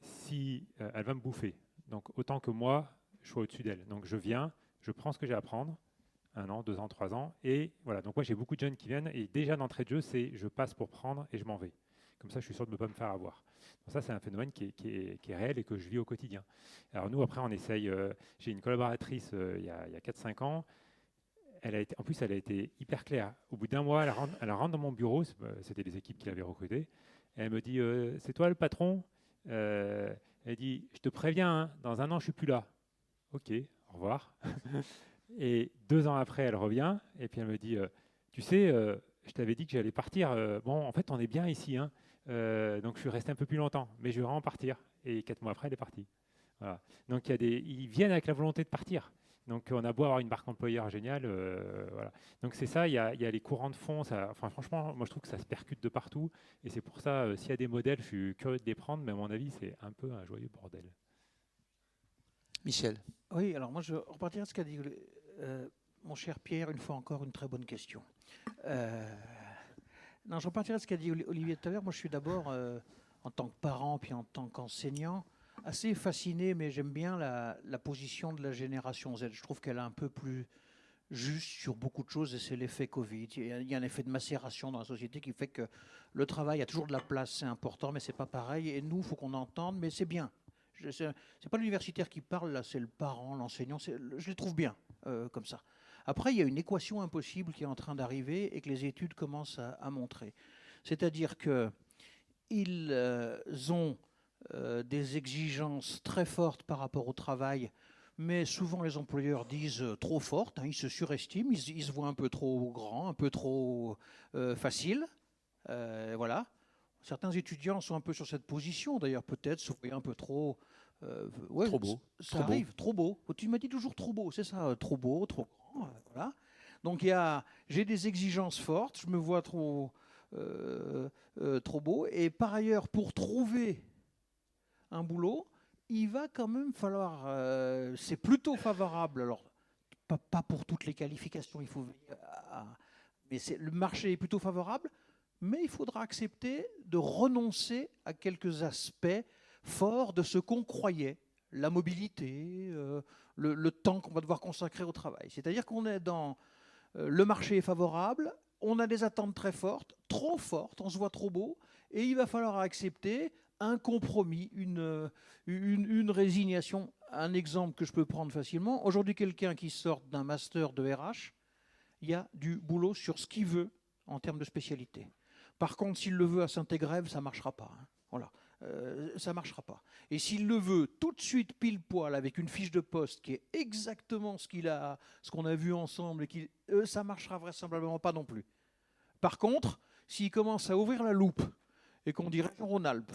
si elle va me bouffer, donc autant que moi, je sois au-dessus d'elle. Donc, je viens, je prends ce que j'ai à prendre, 1 an, 2 ans, 3 ans. Et voilà, donc moi, j'ai beaucoup de jeunes qui viennent. Et déjà, d'entrée de jeu, c'est je passe pour prendre et je m'en vais. Comme ça, je suis sûr de ne pas me faire avoir. Donc ça, c'est un phénomène qui est réel et que je vis au quotidien. Alors nous, après, on essaye... j'ai une collaboratrice il y a 4-5 ans. En plus, elle a été hyper claire. Au bout d'1 mois, elle rentre dans mon bureau. C'était les équipes qui l'avaient recrutée. Elle me dit, c'est toi le patron Elle dit, je te préviens, hein, dans 1 an, je ne suis plus là. Ok, au revoir. Et 2 ans après, elle revient. Et puis elle me dit, tu sais, je t'avais dit que j'allais partir. Bon, en fait, on est bien ici, hein. Donc je suis resté un peu plus longtemps, mais je vais vraiment partir. Et 4 mois après, elle est partie. Voilà. Donc ils viennent avec la volonté de partir. Donc on a beau avoir une marque employeur géniale, voilà. Donc c'est ça, il y a les courants de fond. Franchement, moi je trouve que ça se percute de partout. Et c'est pour ça, s'il y a des modèles, je suis curieux de les prendre, mais à mon avis, c'est un peu un joyeux bordel. Michel. Oui, alors moi je repartirai de ce qu'a dit mon cher Pierre, une fois encore, une très bonne question. Non, je repartirai de ce qu'a dit Olivier tout à l'heure. Moi, je suis d'abord, en tant que parent, puis en tant qu'enseignant, assez fasciné, mais j'aime bien la position de la génération Z. Je trouve qu'elle est un peu plus juste sur beaucoup de choses, et c'est l'effet Covid. Il y a un effet de macération dans la société qui fait que le travail a toujours de la place, c'est important, mais c'est pas pareil. Et nous, il faut qu'on entende, mais c'est bien. C'est pas l'universitaire qui parle, là, c'est le parent, l'enseignant. Je les trouve bien, comme ça. Après, il y a une équation impossible qui est en train d'arriver et que les études commencent à montrer. C'est-à-dire qu'ils ont des exigences très fortes par rapport au travail, mais souvent les employeurs disent trop fortes, hein, ils se surestiment, ils se voient un peu trop grands, un peu trop faciles. Voilà. Certains étudiants sont un peu sur cette position, d'ailleurs, peut-être, se voient un peu trop... ouais, Trop beau. Ça arrive, trop beau. Tu m'as dit toujours trop beau, c'est ça, trop beau, trop grand. Voilà. Donc j'ai des exigences fortes, je me vois trop beau. Et par ailleurs, pour trouver un boulot, il va quand même falloir... c'est plutôt favorable, alors pas pour toutes les qualifications, il faut... mais le marché est plutôt favorable, mais il faudra accepter de renoncer à quelques aspects forts de ce qu'on croyait. La mobilité, le temps qu'on va devoir consacrer au travail. C'est-à-dire qu'on est dans... le marché est favorable, on a des attentes très fortes, trop fortes, on se voit trop beau, et il va falloir accepter un compromis, une résignation. Un exemple que je peux prendre facilement. Aujourd'hui, quelqu'un qui sort d'un master de RH, il y a du boulot sur ce qu'il veut en termes de spécialité. Par contre, s'il le veut à Saint-Égrève, ça ne marchera pas. Hein. Voilà. Ça ne marchera pas. Et s'il le veut tout de suite pile poil avec une fiche de poste qui est exactement ce qu'on a vu ensemble, ça ne marchera vraisemblablement pas non plus. Par contre, s'il commence à ouvrir la loupe et qu'on dirait Rhône-Alpes,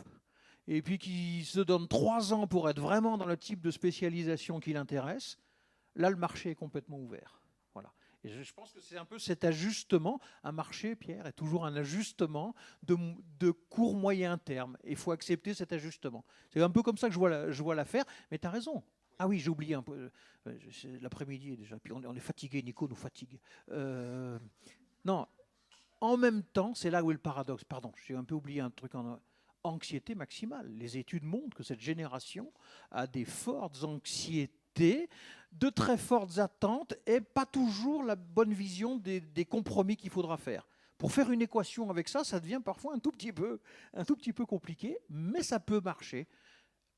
et puis qu'il se donne 3 ans pour être vraiment dans le type de spécialisation qui l'intéresse, là le marché est complètement ouvert. Voilà. Et je pense que c'est un peu cet ajustement. Un marché, Pierre, est toujours un ajustement de court moyen terme. Il faut accepter cet ajustement. C'est un peu comme ça que je vois l'affaire. Mais tu as raison. Ah oui, j'ai oublié un peu. L'après-midi déjà. Puis on est fatigué, Nico nous fatigue. Non, en même temps, c'est là où est le paradoxe. Pardon, j'ai un peu oublié un truc en anxiété maximale. Les études montrent que cette génération a des fortes anxiétés, de très fortes attentes et pas toujours la bonne vision des compromis qu'il faudra faire. Pour faire une équation avec ça, ça devient parfois un tout petit peu compliqué, mais ça peut marcher.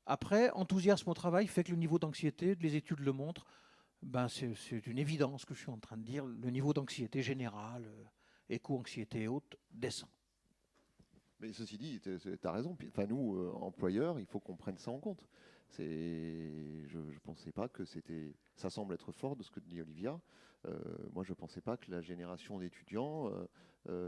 Après, enthousiasme au travail fait que le niveau d'anxiété, les études le montrent, ben c'est une évidence que je suis en train de dire, le niveau d'anxiété générale, éco-anxiété et autres, descend. Mais ceci dit, tu as raison. Enfin, nous, employeurs, il faut qu'on prenne ça en compte. Je ne pensais pas que c'était... Ça semble être fort de ce que dit Olivia. Moi, je ne pensais pas que la génération d'étudiants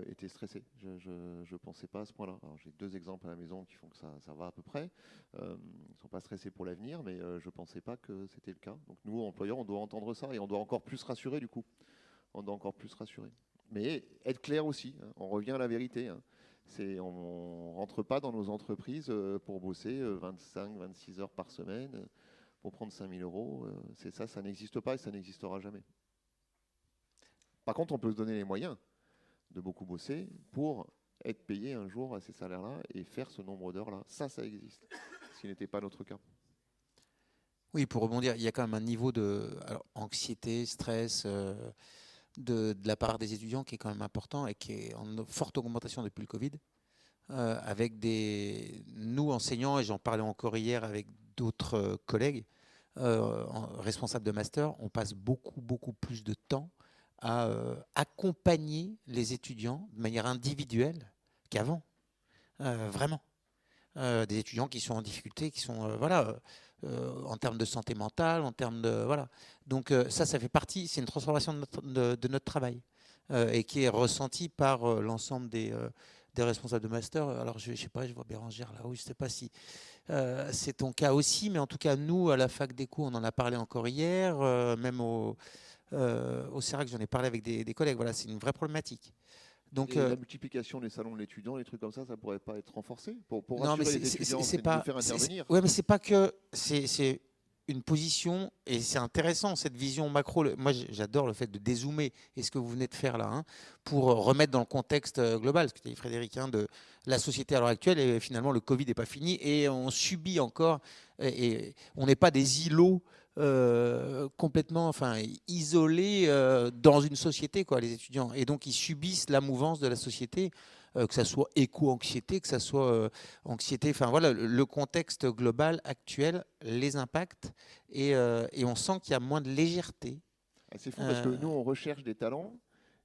était stressée. Je ne pensais pas à ce point-là. Alors, j'ai 2 exemples à la maison qui font que ça va à peu près. Ils ne sont pas stressés pour l'avenir, mais je ne pensais pas que c'était le cas. Donc nous, employeurs, on doit entendre ça et on doit encore plus rassurer du coup. On doit encore plus rassurer. Mais être clair aussi. Hein. On revient à la vérité. Hein. On ne rentre pas dans nos entreprises pour bosser 25-26 heures par semaine, pour prendre 5 000 euros. Ça n'existe pas et ça n'existera jamais. Par contre, on peut se donner les moyens de beaucoup bosser pour être payé un jour à ces salaires-là et faire ce nombre d'heures-là. Ça existe, ce qui n'était pas notre cas. Oui, pour rebondir, il y a quand même un niveau de anxiété, stress de la part des étudiants qui est quand même important et qui est en forte augmentation depuis le Covid. Avec nous enseignants, et j'en parlais encore hier avec d'autres collègues responsables de master, on passe beaucoup plus de temps à accompagner les étudiants de manière individuelle qu'avant. Vraiment. Des étudiants qui sont en difficulté, qui sont en termes de santé mentale, en termes de voilà. Donc ça fait partie, c'est une transformation de notre travail et qui est ressentie par l'ensemble des responsables de master. Alors je sais pas, je vois Bérangère là-haut, je sais pas si c'est ton cas aussi, mais en tout cas nous à la fac d'éco, on en a parlé encore hier, même au CERAC, j'en ai parlé avec des collègues. Voilà, c'est une vraie problématique. Donc, la multiplication des salons de l'étudiant, les trucs comme ça pourrait pas être renforcé pour non, rassurer les étudiants, c'est de nous faire intervenir. Oui, mais c'est pas que c'est une position et c'est intéressant cette vision macro. Moi, j'adore le fait de dézoomer et ce que vous venez de faire là, hein, pour remettre dans le contexte global, ce que tu as dit, Frédéric, hein, de la société à l'heure actuelle. Et finalement, le Covid n'est pas fini et on subit encore. Et on n'est pas des îlots. Complètement isolés dans une société, quoi, les étudiants. Et donc, ils subissent la mouvance de la société, que ça soit éco-anxiété, que ça soit anxiété. Enfin, voilà, le contexte global actuel les impacte et on sent qu'il y a moins de légèreté. C'est fou parce que nous, on recherche des talents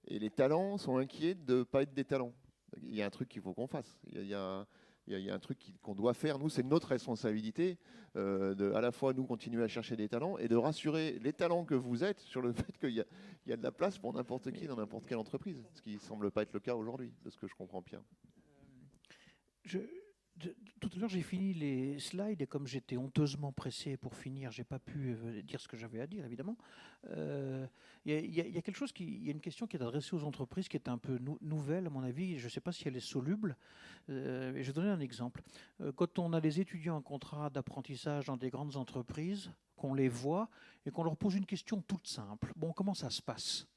et les talents sont inquiets de ne pas être des talents. Il y a un truc qu'il faut qu'on fasse. Il y a un truc qu'on doit faire. Nous, c'est notre responsabilité à la fois nous continuer à chercher des talents et de rassurer les talents que vous êtes sur le fait qu'il y a de la place pour n'importe qui dans n'importe quelle entreprise. Ce qui ne semble pas être le cas aujourd'hui, de ce que je comprends bien. Tout à l'heure, j'ai fini les slides et comme j'étais honteusement pressé pour finir, j'ai pas pu dire ce que j'avais à dire, évidemment. Il y a quelque chose il y a une question qui est adressée aux entreprises qui est un peu nouvelle, à mon avis. Je ne sais pas si elle est soluble. Je vais donner un exemple. Quand on a des étudiants en contrat d'apprentissage dans des grandes entreprises, qu'on les voit et qu'on leur pose une question toute simple. Bon, comment ça se passe ?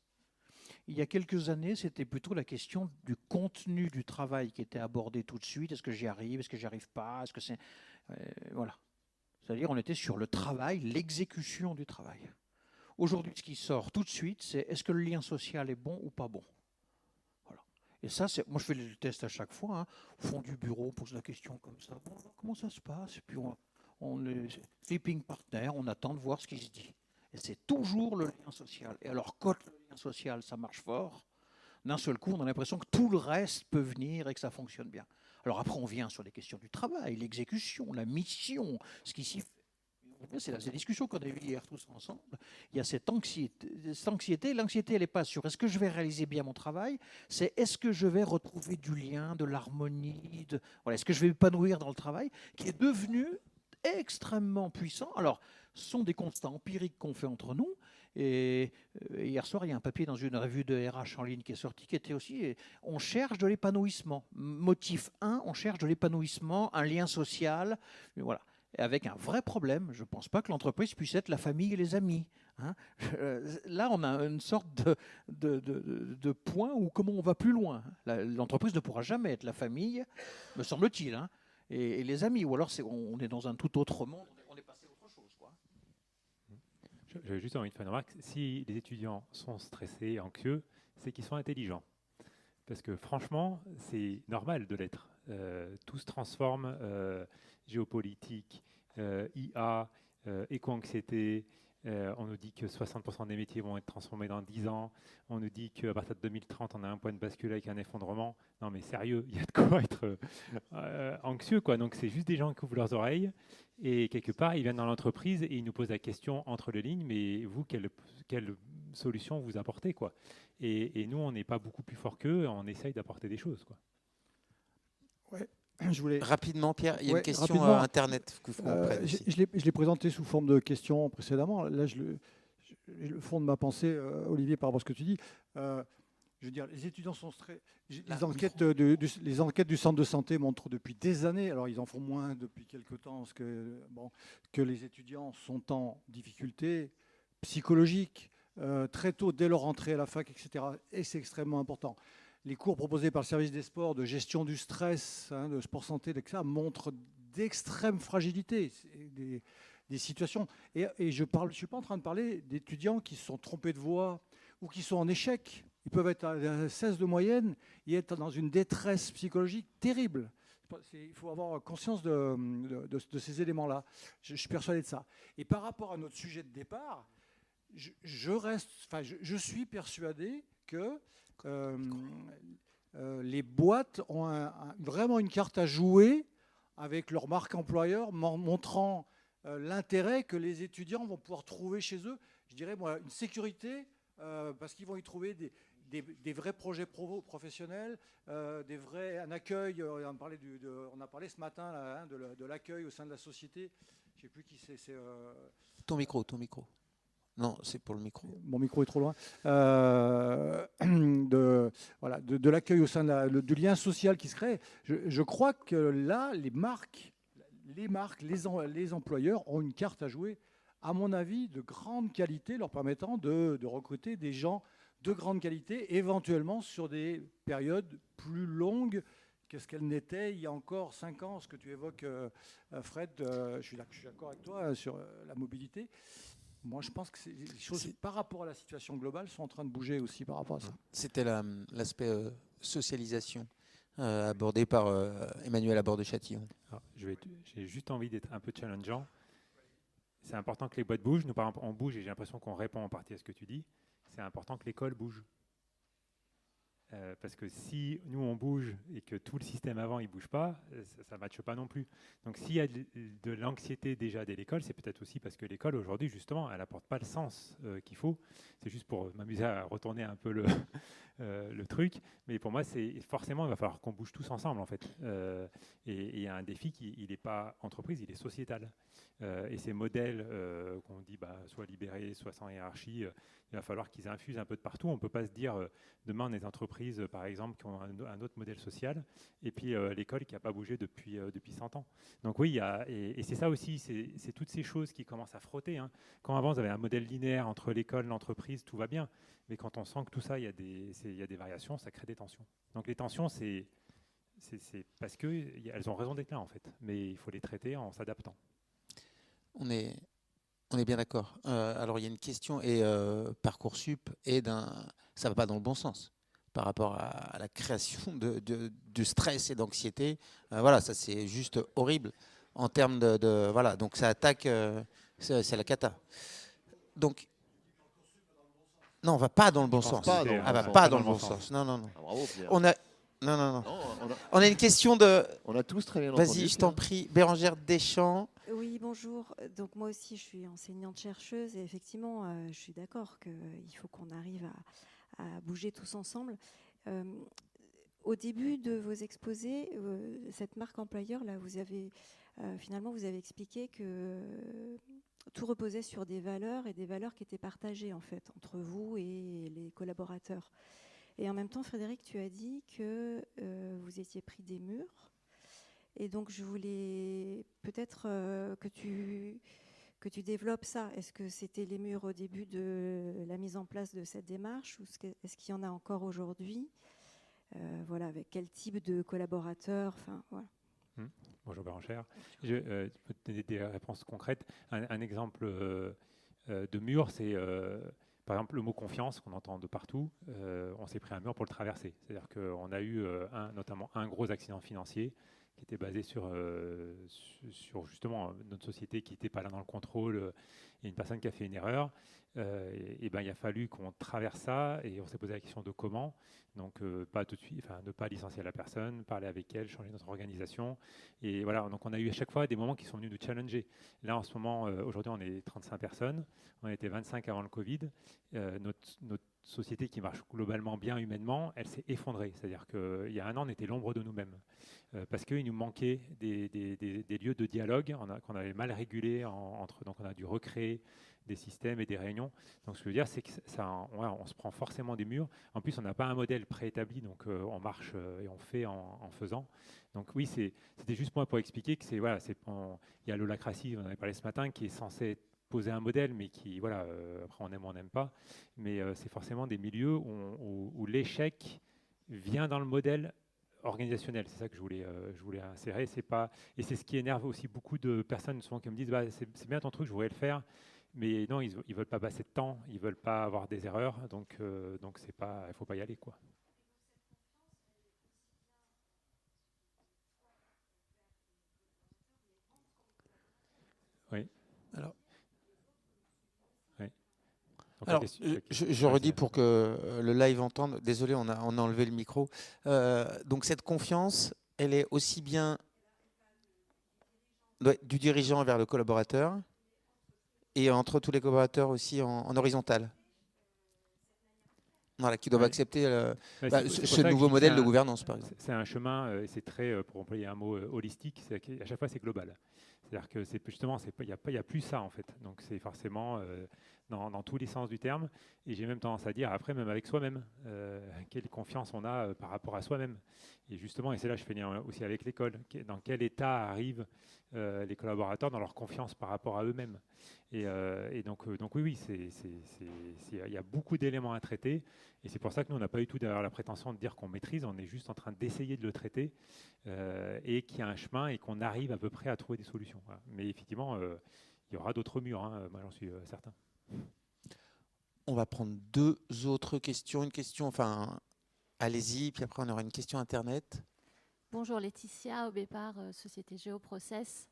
Il y a quelques années, c'était plutôt la question du contenu du travail qui était abordée tout de suite. Est-ce que j'y arrive ? Est-ce que j'y arrive pas ? Est-ce que c'est voilà. C'est-à-dire, on était sur le travail, l'exécution du travail. Aujourd'hui, ce qui sort tout de suite, c'est est-ce que le lien social est bon ou pas bon ? Voilà. Et ça, moi, je fais le test à chaque fois. Hein. Au fond du bureau, on pose la question comme ça. Bon, comment ça se passe ? Et puis, on est sleeping partner, on attend de voir ce qui se dit. Et c'est toujours le lien social. Et alors, quand le lien social, ça marche fort, d'un seul coup, on a l'impression que tout le reste peut venir et que ça fonctionne bien. Alors après, on vient sur les questions du travail, l'exécution, la mission, ce qui s'y fait. C'est la discussion qu'on a eue hier tous ensemble. Il y a cette anxiété. L'anxiété, elle n'est pas sur est-ce que je vais réaliser bien mon travail, c'est est-ce que je vais retrouver du lien, de l'harmonie, est-ce que je vais m'épanouir dans le travail, qui est devenu extrêmement puissant. Alors, ce sont des constats empiriques qu'on fait entre nous, Et hier soir, il y a un papier dans une revue de RH en ligne qui est sorti, qui était aussi on cherche de l'épanouissement. Motif 1, on cherche de l'épanouissement, un lien social. Voilà. Et avec un vrai problème, je ne pense pas que l'entreprise puisse être la famille et les amis. Hein. Là, on a une sorte de point où comment on va plus loin. L'entreprise ne pourra jamais être la famille, me semble-t-il, hein, et les amis. Ou alors on est dans un tout autre monde, on est passé à autre chose. Quoi. J'avais juste envie de faire une remarque. Si les étudiants sont stressés et anxieux, c'est qu'ils sont intelligents. Parce que franchement, c'est normal de l'être. Tout se transforme, géopolitique, IA, éco-anxiété. On nous dit que 60% des métiers vont être transformés dans 10 ans. On nous dit qu'à partir de 2030, on a un point de bascule avec un effondrement. Non mais sérieux, il y a de quoi être anxieux, quoi. Donc c'est juste des gens qui ouvrent leurs oreilles et quelque part, ils viennent dans l'entreprise et ils nous posent la question entre les lignes, mais vous, quelle solution vous apportez, quoi. Et nous, on n'est pas beaucoup plus fort qu'eux, on essaye d'apporter des choses, quoi. Ouais. Je voulais... Rapidement, Pierre, il y a une question rapidement, Internet que vous compreniez aussi. Je l'ai présenté sous forme de question précédemment. Là, le fond de ma pensée, Olivier, par rapport à ce que tu dis, je veux dire, les étudiants sont très... Les enquêtes du centre de santé montrent depuis des années, alors ils en font moins depuis quelques temps, parce que les étudiants sont en difficulté psychologique très tôt, dès leur entrée à la fac, etc. Et c'est extrêmement important. Les cours proposés par le service des sports de gestion du stress, de sport santé, etc., montrent d'extrêmes fragilités, des situations. Et je ne suis pas en train de parler d'étudiants qui se sont trompés de voie ou qui sont en échec. Ils peuvent être à 16 de moyenne et être dans une détresse psychologique terrible. Il faut avoir conscience de ces éléments-là. Je suis persuadé de ça. Et par rapport à notre sujet de départ, je suis persuadé que les boîtes ont vraiment une carte à jouer avec leur marque employeur, montrant l'intérêt que les étudiants vont pouvoir trouver chez eux. Je dirais, moi, une sécurité, parce qu'ils vont y trouver des vrais projets professionnels, un accueil. On a parlé ce matin là, de l'accueil au sein de la société. Je ne sais plus qui c'est. Ton micro. Non, c'est pour le micro. Mon micro est trop loin. De l'accueil au sein du lien social qui se crée. Je crois que là, les marques, les employeurs ont une carte à jouer, à mon avis, de grande qualité, leur permettant de recruter des gens de grande qualité, éventuellement sur des périodes plus longues que ce qu'elles n'étaient il y a encore 5 ans. Ce que tu évoques, Fred, je suis d'accord avec toi sur la mobilité. Moi, je pense que les choses, par rapport à la situation globale, sont en train de bouger aussi par rapport à ça. C'était l'aspect socialisation abordé par Emmanuel Laborde de Châtillon. J'ai juste envie d'être un peu challengeant. C'est important que les boîtes bougent. Nous, par exemple, on bouge et j'ai l'impression qu'on répond en partie à ce que tu dis. C'est important que l'école bouge. Parce que si nous on bouge et que tout le système avant il bouge pas, ça ne matche pas non plus. Donc s'il y a de l'anxiété déjà dès l'école, c'est peut-être aussi parce que l'école aujourd'hui justement elle apporte pas le sens qu'il faut. C'est juste pour m'amuser à retourner un peu le truc. Mais pour moi c'est forcément il va falloir qu'on bouge tous ensemble en fait. Et il y a un défi qui il n'est pas entreprise, il est sociétal. Et ces modèles qu'on dit soit libérés, soit sans hiérarchie, il va falloir qu'ils infusent un peu de partout. On ne peut pas se dire demain on est des entreprises par exemple qui ont un autre modèle social et puis l'école qui n'a pas bougé depuis 100 ans. Donc oui, et c'est ça aussi, c'est toutes ces choses qui commencent à frotter. Hein. Quand avant vous avez un modèle linéaire entre l'école, l'entreprise, tout va bien. Mais quand on sent que tout ça, il y a des variations, ça crée des tensions. Donc les tensions, c'est parce qu'elles ont raison d'être là en fait. Mais il faut les traiter en s'adaptant. On est bien d'accord. Alors, il y a une question, et Parcoursup, ça ne va pas dans le bon sens par rapport à la création de stress et d'anxiété. Voilà, ça c'est juste horrible en termes voilà, donc ça attaque, c'est la cata. Donc, non, on ne va pas dans le bon sens. Elle ne va pas dans le bon sens. Non. Ah, bravo, Pierre. Non. On a une question de... On a tous très bien entendu. Vas-y, je t'en prie. Bérangère Deschamps. Oui, bonjour. Donc moi aussi, je suis enseignante-chercheuse et effectivement, je suis d'accord qu'il faut qu'on arrive à bouger tous ensemble. au début de vos exposés, cette marque employeur, là, finalement, vous avez expliqué que tout reposait sur des valeurs et des valeurs qui étaient partagées en fait entre vous et les collaborateurs. Et en même temps, Frédéric, tu as dit que vous étiez pris des murs. Et donc, je voulais peut-être que tu développes ça. Est-ce que c'était les murs au début de la mise en place de cette démarche ou est-ce qu'il y en a encore aujourd'hui? Voilà, avec quel type de collaborateurs? Enfin, voilà. Bonjour Bérangère. Je peux te donner des réponses concrètes. Un exemple de mur, c'est par exemple le mot confiance qu'on entend de partout. On s'est pris un mur pour le traverser. C'est-à-dire qu'on a eu notamment un gros accident financier qui était basé sur justement notre société qui n'était pas là dans le contrôle et une personne qui a fait une erreur. Et ben, il a fallu qu'on traverse ça et on s'est posé la question de comment. Donc, pas tout de suite, ne pas licencier la personne, parler avec elle, changer notre organisation. Et voilà, donc on a eu à chaque fois des moments qui sont venus nous challenger. Là, en ce moment, aujourd'hui, on est 35 personnes. On était 25 avant le Covid. Notre société qui marche globalement bien humainement, elle s'est effondrée. C'est-à-dire qu'il y a un an, on était l'ombre de nous-mêmes. Parce qu'il nous manquait des lieux de dialogue qu'on avait mal régulés entre. Donc, on a dû recréer des systèmes et des réunions. Donc, ce que je veux dire, c'est que on se prend forcément des murs. En plus, on n'a pas un modèle préétabli, donc on marche et on fait en faisant. Donc oui, c'était juste pour expliquer que il y a l'holacratie, on en avait parlé ce matin, qui est censé poser un modèle, mais qui, après on aime ou on n'aime pas. Mais c'est forcément des milieux où l'échec vient dans le modèle organisationnel. C'est ça que je voulais insérer. Et c'est ce qui énerve aussi beaucoup de personnes souvent qui me disent c'est bien ton truc, je voudrais le faire. Mais non, ils ne veulent pas passer de temps, ils ne veulent pas avoir des erreurs, donc il ne faut pas y aller, quoi. Oui. Alors, oui. Donc, Alors, je redis pour que le live entende. Désolé, on a enlevé le micro. Donc cette confiance, elle est aussi bien du dirigeant vers le collaborateur et entre tous les collaborateurs aussi en horizontal. Voilà, qui doivent accepter ce nouveau modèle de gouvernance, par exemple. C'est un chemin, et c'est très, pour employer un mot holistique, à chaque fois c'est global. C'est-à-dire que justement, il n'y a plus ça en fait. Donc c'est forcément dans tous les sens du terme. Et j'ai même tendance à dire, après, même avec soi-même, quelle confiance on a par rapport à soi-même. Et justement, et c'est là que je fais lien aussi avec l'école, dans quel état arrivent les collaborateurs dans leur confiance par rapport à eux-mêmes. Et donc oui, il y a beaucoup d'éléments à traiter. Et c'est pour ça que nous, on n'a pas du tout derrière la prétention de dire qu'on maîtrise, on est juste en train d'essayer de le traiter et qu'il y a un chemin et qu'on arrive à peu près à trouver des solutions. Voilà. Mais effectivement, il y aura d'autres murs, moi j'en suis certain. On va prendre deux autres questions. Une question, allez-y, puis après on aura une question Internet. Bonjour Laetitia, au départ, Société Géoprocess.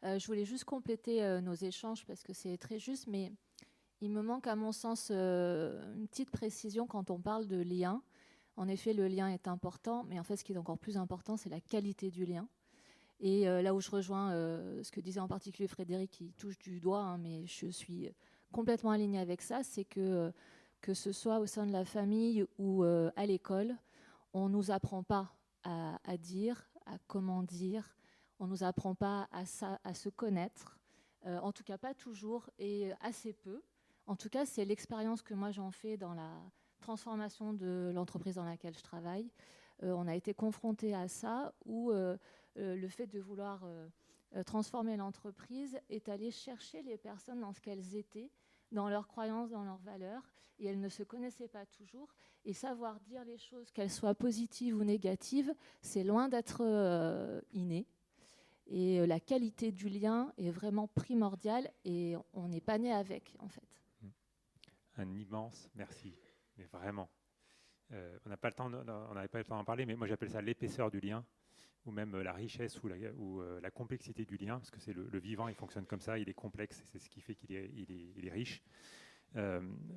Je voulais juste compléter nos échanges parce que c'est très juste, mais il me manque à mon sens une petite précision quand on parle de lien. En effet, le lien est important, mais en fait, ce qui est encore plus important, c'est la qualité du lien. Et là où je rejoins ce que disait en particulier Frédéric, qui touche du doigt, mais je suis complètement alignée avec ça, c'est que ce soit au sein de la famille ou à l'école, on ne nous apprend pas à dire, à comment dire, on ne nous apprend pas à se connaître, en tout cas pas toujours et assez peu. En tout cas, c'est l'expérience que moi j'en fais dans la transformation de l'entreprise dans laquelle je travaille. On a été confronté à ça où le fait de vouloir transformer l'entreprise est aller chercher les personnes dans ce qu'elles étaient, dans leurs croyances, dans leurs valeurs, et elles ne se connaissaient pas toujours. Et savoir dire les choses, qu'elles soient positives ou négatives, c'est loin d'être inné. Et la qualité du lien est vraiment primordiale et on n'est pas né avec, en fait. Un immense merci, mais vraiment. On n'avait pas le temps d'en parler, mais moi j'appelle ça l'épaisseur du lien, ou même la richesse ou la complexité du lien, parce que c'est le vivant, il fonctionne comme ça, il est complexe, et c'est ce qui fait qu'il est riche.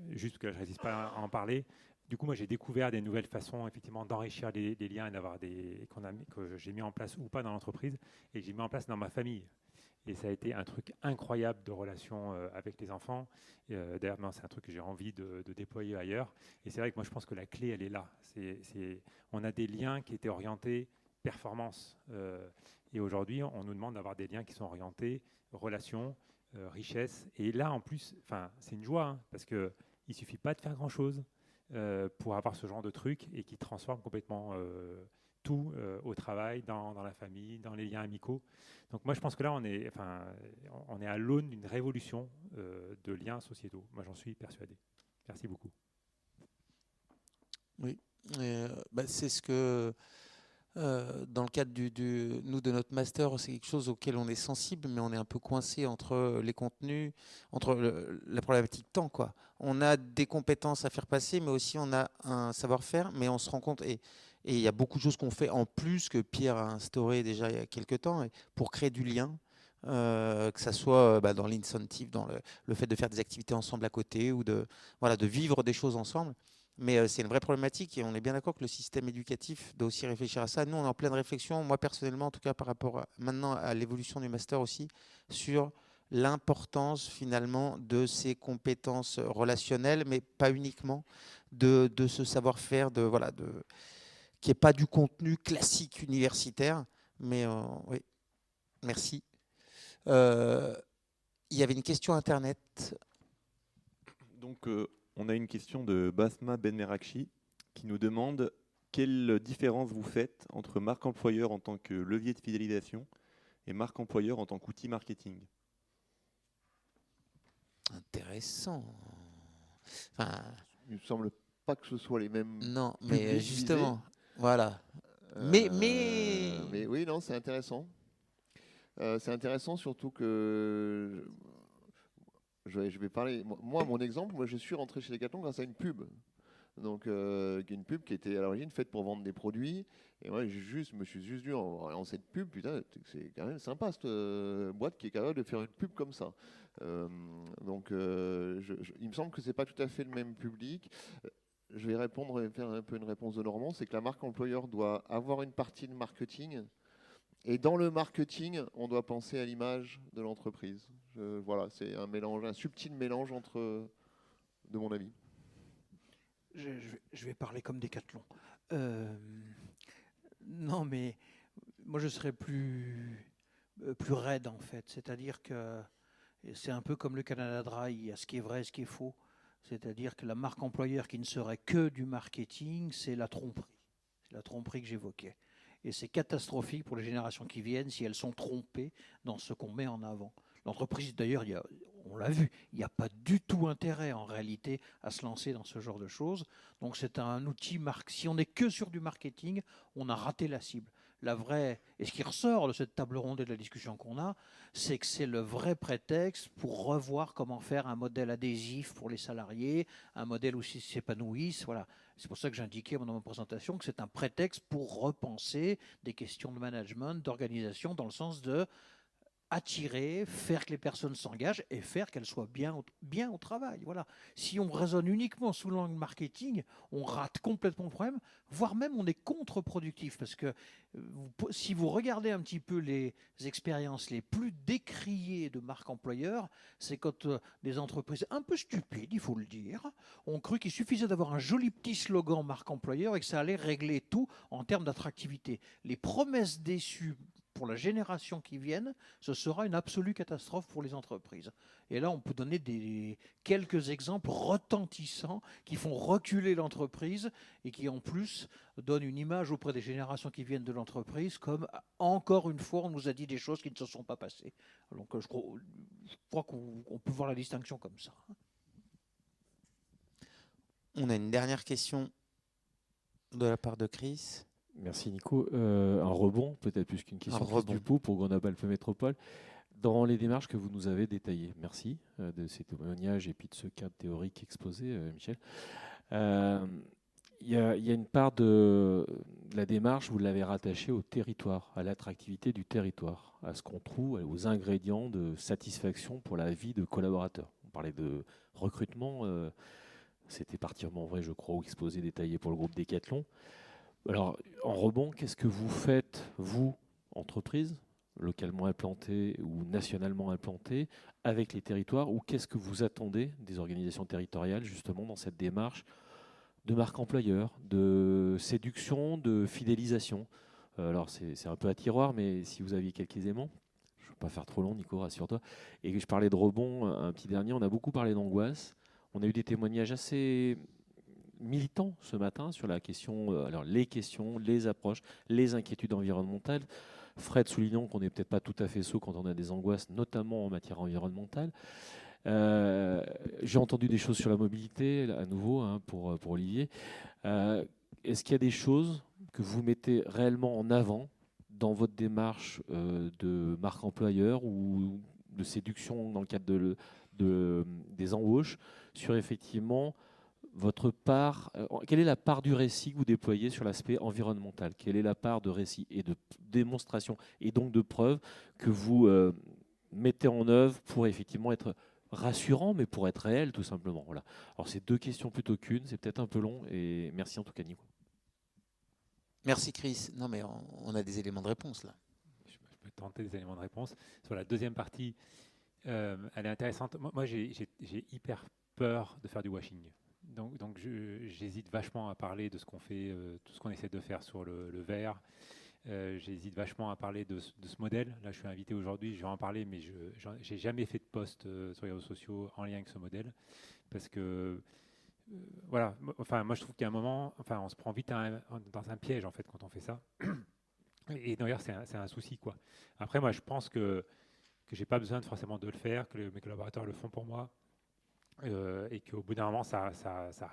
Juste que je ne résiste pas à en parler. Du coup, moi, j'ai découvert des nouvelles façons, effectivement, d'enrichir les liens et d'avoir que j'ai mis en place ou pas dans l'entreprise et que j'ai mis en place dans ma famille. Et ça a été un truc incroyable de relation avec les enfants. D'ailleurs, c'est un truc que j'ai envie de déployer ailleurs. Et c'est vrai que moi, je pense que la clé, elle est là. On a des liens qui étaient orientés performance. Et aujourd'hui, on nous demande d'avoir des liens qui sont orientés relation, richesse. Et là, en plus, c'est une joie, hein, parce qu'il ne suffit pas de faire grand-chose pour avoir ce genre de truc et qui transforme complètement tout au travail, dans la famille, dans les liens amicaux. Donc moi, je pense que là, on est à l'aune d'une révolution de liens sociétaux. Moi, j'en suis persuadé. Merci beaucoup. Oui, c'est ce que, dans le cadre de notre master, c'est quelque chose auquel on est sensible, mais on est un peu coincé entre les contenus, entre la problématique temps, quoi. On a des compétences à faire passer, mais aussi on a un savoir-faire, mais on se rend compte, et il y a beaucoup de choses qu'on fait en plus que Pierre a instauré déjà il y a quelques temps, pour créer du lien. Que ça soit dans l'incentive, dans le fait de faire des activités ensemble à côté ou de vivre des choses ensemble. Mais c'est une vraie problématique et on est bien d'accord que le système éducatif doit aussi réfléchir à ça. Nous, on est en pleine réflexion, moi personnellement, en tout cas par rapport maintenant à l'évolution du master aussi, sur l'importance finalement de ces compétences relationnelles, mais pas uniquement, de ce savoir-faire, qui n'est pas du contenu classique universitaire. Mais oui, merci. Il y avait une question Internet. Donc, on a une question de Basma Benmerakchi qui nous demande quelle différence vous faites entre marque employeur en tant que levier de fidélisation et marque employeur en tant qu'outil marketing. Intéressant. Il ne me semble pas que ce soit les mêmes. Non, mais justement, voilà. Mais oui, non, c'est intéressant. C'est intéressant surtout que je vais parler. Moi, mon exemple, je suis rentré chez Decathlon grâce à une pub. Donc, une pub qui était à l'origine faite pour vendre des produits. Et moi, je me suis juste dit en cette pub, putain, c'est quand même sympa cette boîte qui est capable de faire une pub comme ça. Donc, il me semble que c'est pas tout à fait le même public. Je vais répondre et faire un peu une réponse de Normand, c'est que la marque employeur doit avoir une partie de marketing. Et dans le marketing, on doit penser à l'image de l'entreprise. Voilà, c'est un mélange, un subtil mélange entre, de mon avis. Je vais parler comme Decathlon. Non, mais moi je serais plus raide en fait. C'est-à-dire que c'est un peu comme le Canada Dry, il y a ce qui est vrai et ce qui est faux. C'est-à-dire que la marque employeur qui ne serait que du marketing, c'est la tromperie. C'est la tromperie que j'évoquais. Et c'est catastrophique pour les générations qui viennent si elles sont trompées dans ce qu'on met en avant. L'entreprise, d'ailleurs, on l'a vu, il n'y a pas du tout intérêt en réalité à se lancer dans ce genre de choses. Donc c'est un outil, si on n'est que sur du marketing, on a raté la cible. Et ce qui ressort de cette table ronde et de la discussion qu'on a, c'est que c'est le vrai prétexte pour revoir comment faire un modèle adhésif pour les salariés, un modèle où ils s'épanouissent. Voilà. C'est pour ça que j'indiquais dans ma présentation que c'est un prétexte pour repenser des questions de management, d'organisation, dans le sens de attirer, faire que les personnes s'engagent et faire qu'elles soient bien au travail. Voilà. Si on raisonne uniquement sous l'angle marketing, on rate complètement le problème, voire même on est contre-productif. Parce que si vous regardez un petit peu les expériences les plus décriées de marque employeur, c'est quand des entreprises un peu stupides, il faut le dire, ont cru qu'il suffisait d'avoir un joli petit slogan marque employeur et que ça allait régler tout en termes d'attractivité. Les promesses déçues pour la génération qui vienne, ce sera une absolue catastrophe pour les entreprises. Et là, on peut donner quelques exemples retentissants qui font reculer l'entreprise et qui, en plus, donnent une image auprès des générations qui viennent de l'entreprise comme, encore une fois, on nous a dit des choses qui ne se sont pas passées. Donc, je crois qu'on peut voir la distinction comme ça. On a une dernière question de la part de Chris. Merci Nico. Un rebond, peut-être plus qu'une question de Dupont pour Grenoble-Alpes Métropole. Dans les démarches que vous nous avez détaillées, merci de ces témoignages et puis de ce cadre théorique exposé, Michel. Il y a une part de la démarche, vous l'avez rattachée au territoire, à l'attractivité du territoire, à ce qu'on trouve, aux ingrédients de satisfaction pour la vie de collaborateurs. On parlait de recrutement, c'était particulièrement vrai, je crois, ou exposé, détaillé pour le groupe Decathlon. Alors, en rebond, qu'est-ce que vous faites, vous, entreprise, localement implantés ou nationalement implantés avec les territoires, ou qu'est-ce que vous attendez des organisations territoriales justement dans cette démarche de marque employeur, de séduction, de fidélisation? Alors c'est un peu à tiroir, mais si vous aviez quelques éléments, je ne veux pas faire trop long, Nico, rassure-toi. Et que je parlais de rebond, un petit dernier, on a beaucoup parlé d'angoisse. On a eu des témoignages assez militants ce matin sur la question, alors les questions, les approches, les inquiétudes environnementales. Fred soulignant qu'on n'est peut-être pas tout à fait sot quand on a des angoisses, notamment en matière environnementale. J'ai entendu des choses sur la mobilité, à nouveau, hein, pour Olivier. Est-ce qu'il y a des choses que vous mettez réellement en avant dans votre démarche de marque employeur ou de séduction dans le cadre des embauches sur effectivement votre part, quelle est la part du récit que vous déployez sur l'aspect environnemental? Quelle est la part de récit et de démonstration et donc de preuve que vous mettez en œuvre pour effectivement être rassurant, mais pour être réel tout simplement? Voilà. Alors c'est deux questions plutôt qu'une, c'est peut-être un peu long, et merci en tout cas Nico. Merci Chris. Non mais on a des éléments de réponse là. Je peux tenter des éléments de réponse. Sur la deuxième partie, elle est intéressante. Moi j'ai hyper peur de faire du washing. Donc j'hésite vachement à parler de ce qu'on fait, tout ce qu'on essaie de faire sur le verre. J'hésite vachement à parler de ce modèle. Là, je suis invité aujourd'hui, je vais en parler, mais je n'ai jamais fait de post sur les réseaux sociaux en lien avec ce modèle. Parce que, voilà, enfin, moi je trouve qu'il y a un moment, enfin, on se prend vite dans un piège en fait quand on fait ça. Et d'ailleurs, c'est un souci, quoi. Après, moi, je pense que j'ai pas besoin forcément de le faire, que mes collaborateurs le font pour moi. Et qu'au bout d'un moment, ça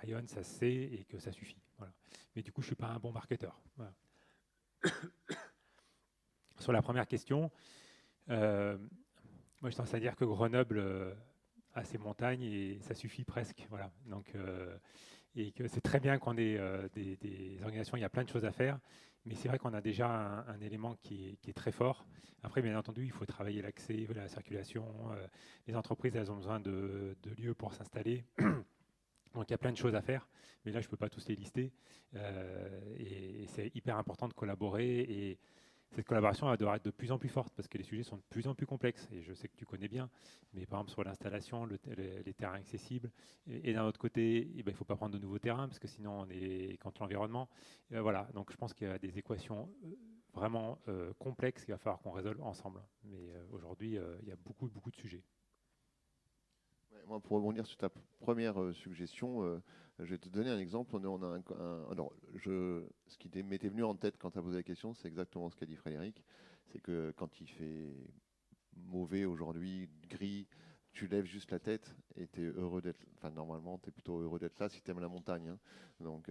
rayonne, ça se sait et que ça suffit. Voilà. Mais du coup, je ne suis pas un bon marketeur. Voilà. Sur la première question, moi, je tendance à dire que Grenoble a ses montagnes et ça suffit presque. Voilà. Donc, et que c'est très bien qu'on ait des organisations, il y a plein de choses à faire. Mais c'est vrai qu'on a déjà un élément qui est très fort. Après, bien entendu, il faut travailler l'accès, la circulation. Les entreprises, elles ont besoin de lieux pour s'installer. Donc, il y a plein de choses à faire. Mais là, je ne peux pas tous les lister. Et c'est hyper important de collaborer. Et cette collaboration, elle doit être de plus en plus forte parce que les sujets sont de plus en plus complexes. Et je sais que tu connais bien. Mais par exemple, sur l'installation, les terrains accessibles. Et d'un autre côté, il ne faut pas prendre de nouveaux terrains parce que sinon, on est contre l'environnement. Voilà. Donc, je pense qu'il y a des équations vraiment complexes qu'il va falloir qu'on résolve ensemble. Mais aujourd'hui, il y a beaucoup de sujets. Moi, pour rebondir sur ta première suggestion, je vais te donner un exemple. Alors, ce qui m'était venu en tête quand tu as posé la question, c'est exactement ce qu'a dit Frédéric. C'est que quand il fait mauvais aujourd'hui, gris, tu lèves juste la tête et tu es heureux d'être. Enfin, normalement, tu es plutôt heureux d'être là si tu aimes la montagne. Hein. Donc,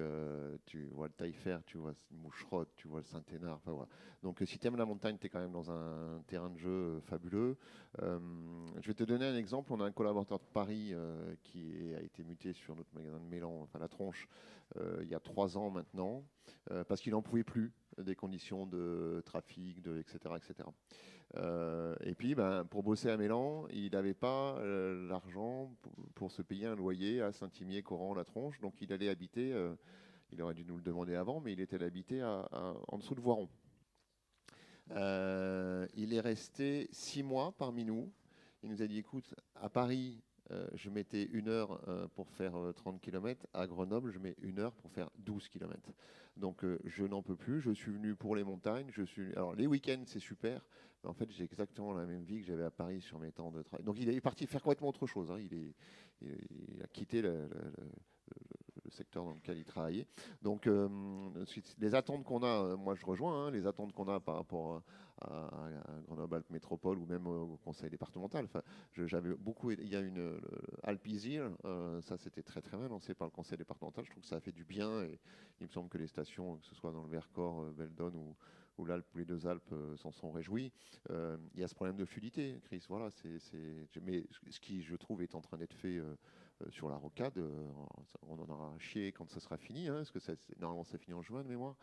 tu vois le Taillefer, tu vois le Moucherotte, tu vois le Saint-Hénard. Enfin, voilà. Donc, si tu aimes la montagne, tu es quand même dans un terrain de jeu fabuleux. Je vais te donner un exemple. On a un collaborateur de Paris qui a été muté sur notre magasin de Mélan, enfin la Tronche, il y a 3 ans maintenant, parce qu'il n'en pouvait plus des conditions de trafic, etc. etc. Et puis, pour bosser à Mélan, il n'avait pas l'argent pour se payer un loyer à Saint-Imier, Coran, La Tronche. Donc, il allait habiter, il aurait dû nous le demander avant, mais il était habité en dessous de Voiron. Il est resté 6 mois parmi nous. Il nous a dit, écoute, à Paris, je mettais 1 heure pour faire 30 km. À Grenoble, je mets 1 heure pour faire 12 km. Donc, je n'en peux plus. Je suis venu pour les montagnes. Alors, les week-ends, c'est super. Mais en fait, j'ai exactement la même vie que j'avais à Paris sur mes temps de travail. Donc, il est parti faire complètement autre chose. Hein. Il a quitté le secteur dans lequel il travaillait. Donc, les attentes qu'on a, moi je rejoins, les attentes qu'on a par rapport à Grenoble-Alpes Métropole ou même au conseil départemental. Enfin, il y a une Alpizir, ça c'était très très bien lancé par le conseil départemental. Je trouve que ça a fait du bien et il me semble que les stations, que ce soit dans le Vercors, Beldon ou l'Alpe ou les 2 Alpes s'en sont réjouis. Il y a ce problème de fluidité, Chris. Voilà, mais ce qui, je trouve, est en train d'être fait sur la rocade. On en aura chié quand ça sera fini, parce que normalement ça finit en juin de mémoire,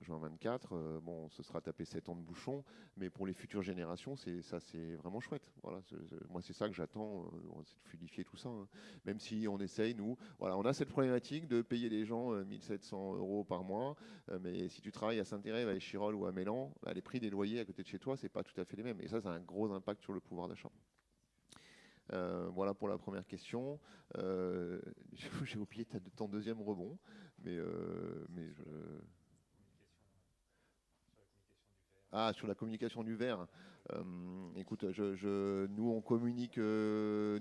juin 24. Bon, ce sera tapé 7 ans de bouchon, mais pour les futures générations, c'est vraiment chouette. Voilà, moi, c'est ça que j'attends, c'est de fluidifier tout ça. Même si on essaye, nous, voilà, on a cette problématique de payer les gens 1 700 € par mois, mais si tu travailles à Saint-Thérèse, à Échirolles ou à Mélan, les prix des loyers à côté de chez toi, c'est pas tout à fait les mêmes. Et ça a un gros impact sur le pouvoir d'achat. Voilà pour la première question. J'ai oublié ton deuxième rebond, mais sur la communication du verre. Écoute, nous on communique. Je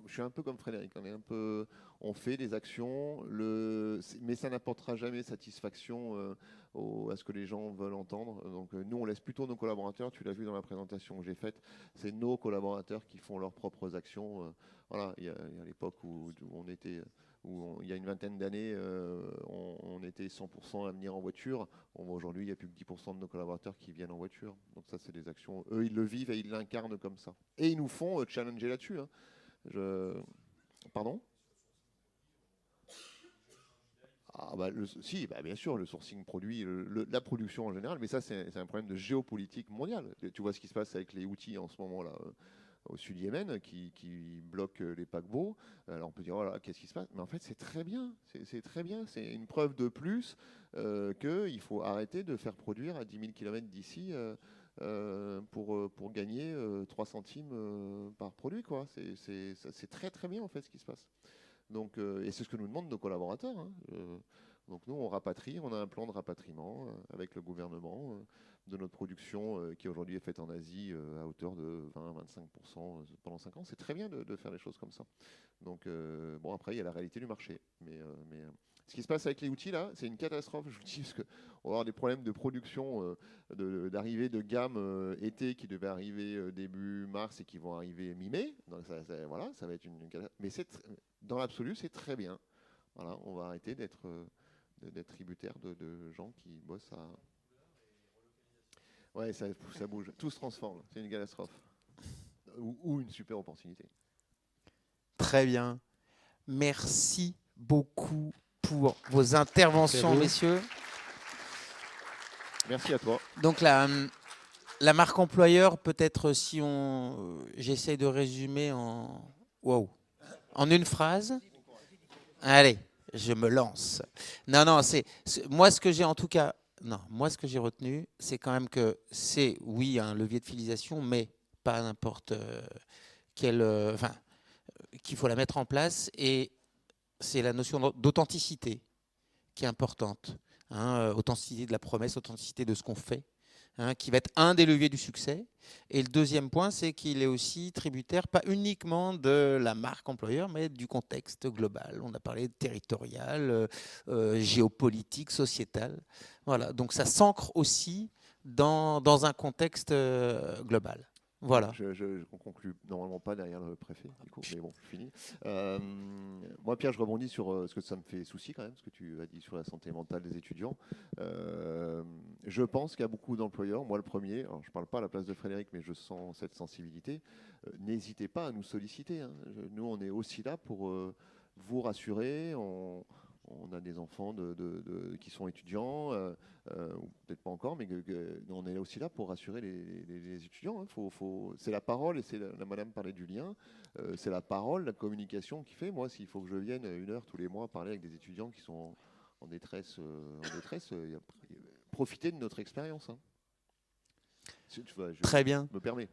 suis un peu comme Frédéric. On fait des actions, mais ça n'apportera jamais satisfaction à ce que les gens veulent entendre. Donc nous, on laisse plutôt nos collaborateurs. Tu l'as vu dans la présentation que j'ai faite. C'est nos collaborateurs qui font leurs propres actions. Voilà, il y a l'époque où on était. Il y a une vingtaine d'années, on était 100% à venir en voiture. Aujourd'hui, il n'y a plus que 10% de nos collaborateurs qui viennent en voiture. Donc ça, c'est des actions. Eux, ils le vivent et ils l'incarnent comme ça. Et ils nous font challenger là-dessus. Pardon ? Bien sûr, le sourcing produit, la production en général, mais ça, c'est un problème de géopolitique mondiale. Tu vois ce qui se passe avec les Houthis en ce moment-là. Au sud Yémen, qui bloque les paquebots. Alors on peut dire, voilà, qu'est-ce qui se passe ? Mais en fait, c'est très bien. C'est très bien. C'est une preuve de plus qu'il faut arrêter de faire produire à 10 000 km d'ici pour gagner 3 centimes par produit, quoi. C'est très, très bien, en fait, ce qui se passe. Donc, et c'est ce que nous demandent nos collaborateurs. Donc nous, on rapatrie. On a un plan de rapatriement avec le gouvernement de notre production qui aujourd'hui est faite en Asie à hauteur de 20-25% pendant 5 ans. C'est très bien de faire des choses comme ça. Donc bon, après, il y a la réalité du marché. Mais ce qui se passe avec les outils, là, c'est une catastrophe, je vous le dis, parce qu'on va avoir des problèmes de production, d'arrivée de gamme été qui devait arriver début mars et qui vont arriver mi-mai. Donc voilà, ça va être une catastrophe. Mais dans l'absolu, c'est très bien. Voilà, on va arrêter d'être tributaire de gens qui bossent à... Ouais, ça bouge. Tout se transforme. C'est une catastrophe. Ou une super opportunité. Très bien. Merci beaucoup pour vos interventions, messieurs. Merci à toi. Donc la marque employeur, peut-être si j'essaie de résumer en une phrase. Allez, je me lance. Non, moi ce que j'ai en tout cas... Non, moi, ce que j'ai retenu, c'est quand même que c'est, oui, un levier de fidélisation, mais pas n'importe quel... qu'il faut la mettre en place. Et c'est la notion d'authenticité qui est importante. Authenticité de la promesse, authenticité de ce qu'on fait, qui va être un des leviers du succès. Et le deuxième point, c'est qu'il est aussi tributaire, pas uniquement de la marque employeur, mais du contexte global. On a parlé de territorial, géopolitique, sociétal. Voilà, donc ça s'ancre aussi dans un contexte global. Voilà. On conclut normalement pas derrière le préfet, du coup, mais bon, je finis. Moi, Pierre, je rebondis sur ce que ça me fait souci quand même, ce que tu as dit sur la santé mentale des étudiants. Je pense qu'il y a beaucoup d'employeurs, moi le premier, alors je ne parle pas à la place de Frédéric, mais je sens cette sensibilité. N'hésitez pas à nous solliciter. Nous, on est aussi là pour vous rassurer. On a des enfants qui sont étudiants, ou peut-être pas encore, mais on est aussi là pour rassurer les étudiants. C'est la parole, et c'est la madame parlait du lien, c'est la parole, la communication qui fait. Moi, s'il faut que je vienne 1 heure tous les mois parler avec des étudiants qui sont en détresse, profitez de notre expérience. Très bien. Me permets.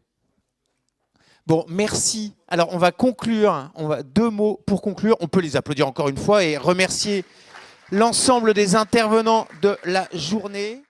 Bon, merci. Alors, on va conclure. 2 mots pour conclure. On peut les applaudir encore une fois et remercier l'ensemble des intervenants de la journée.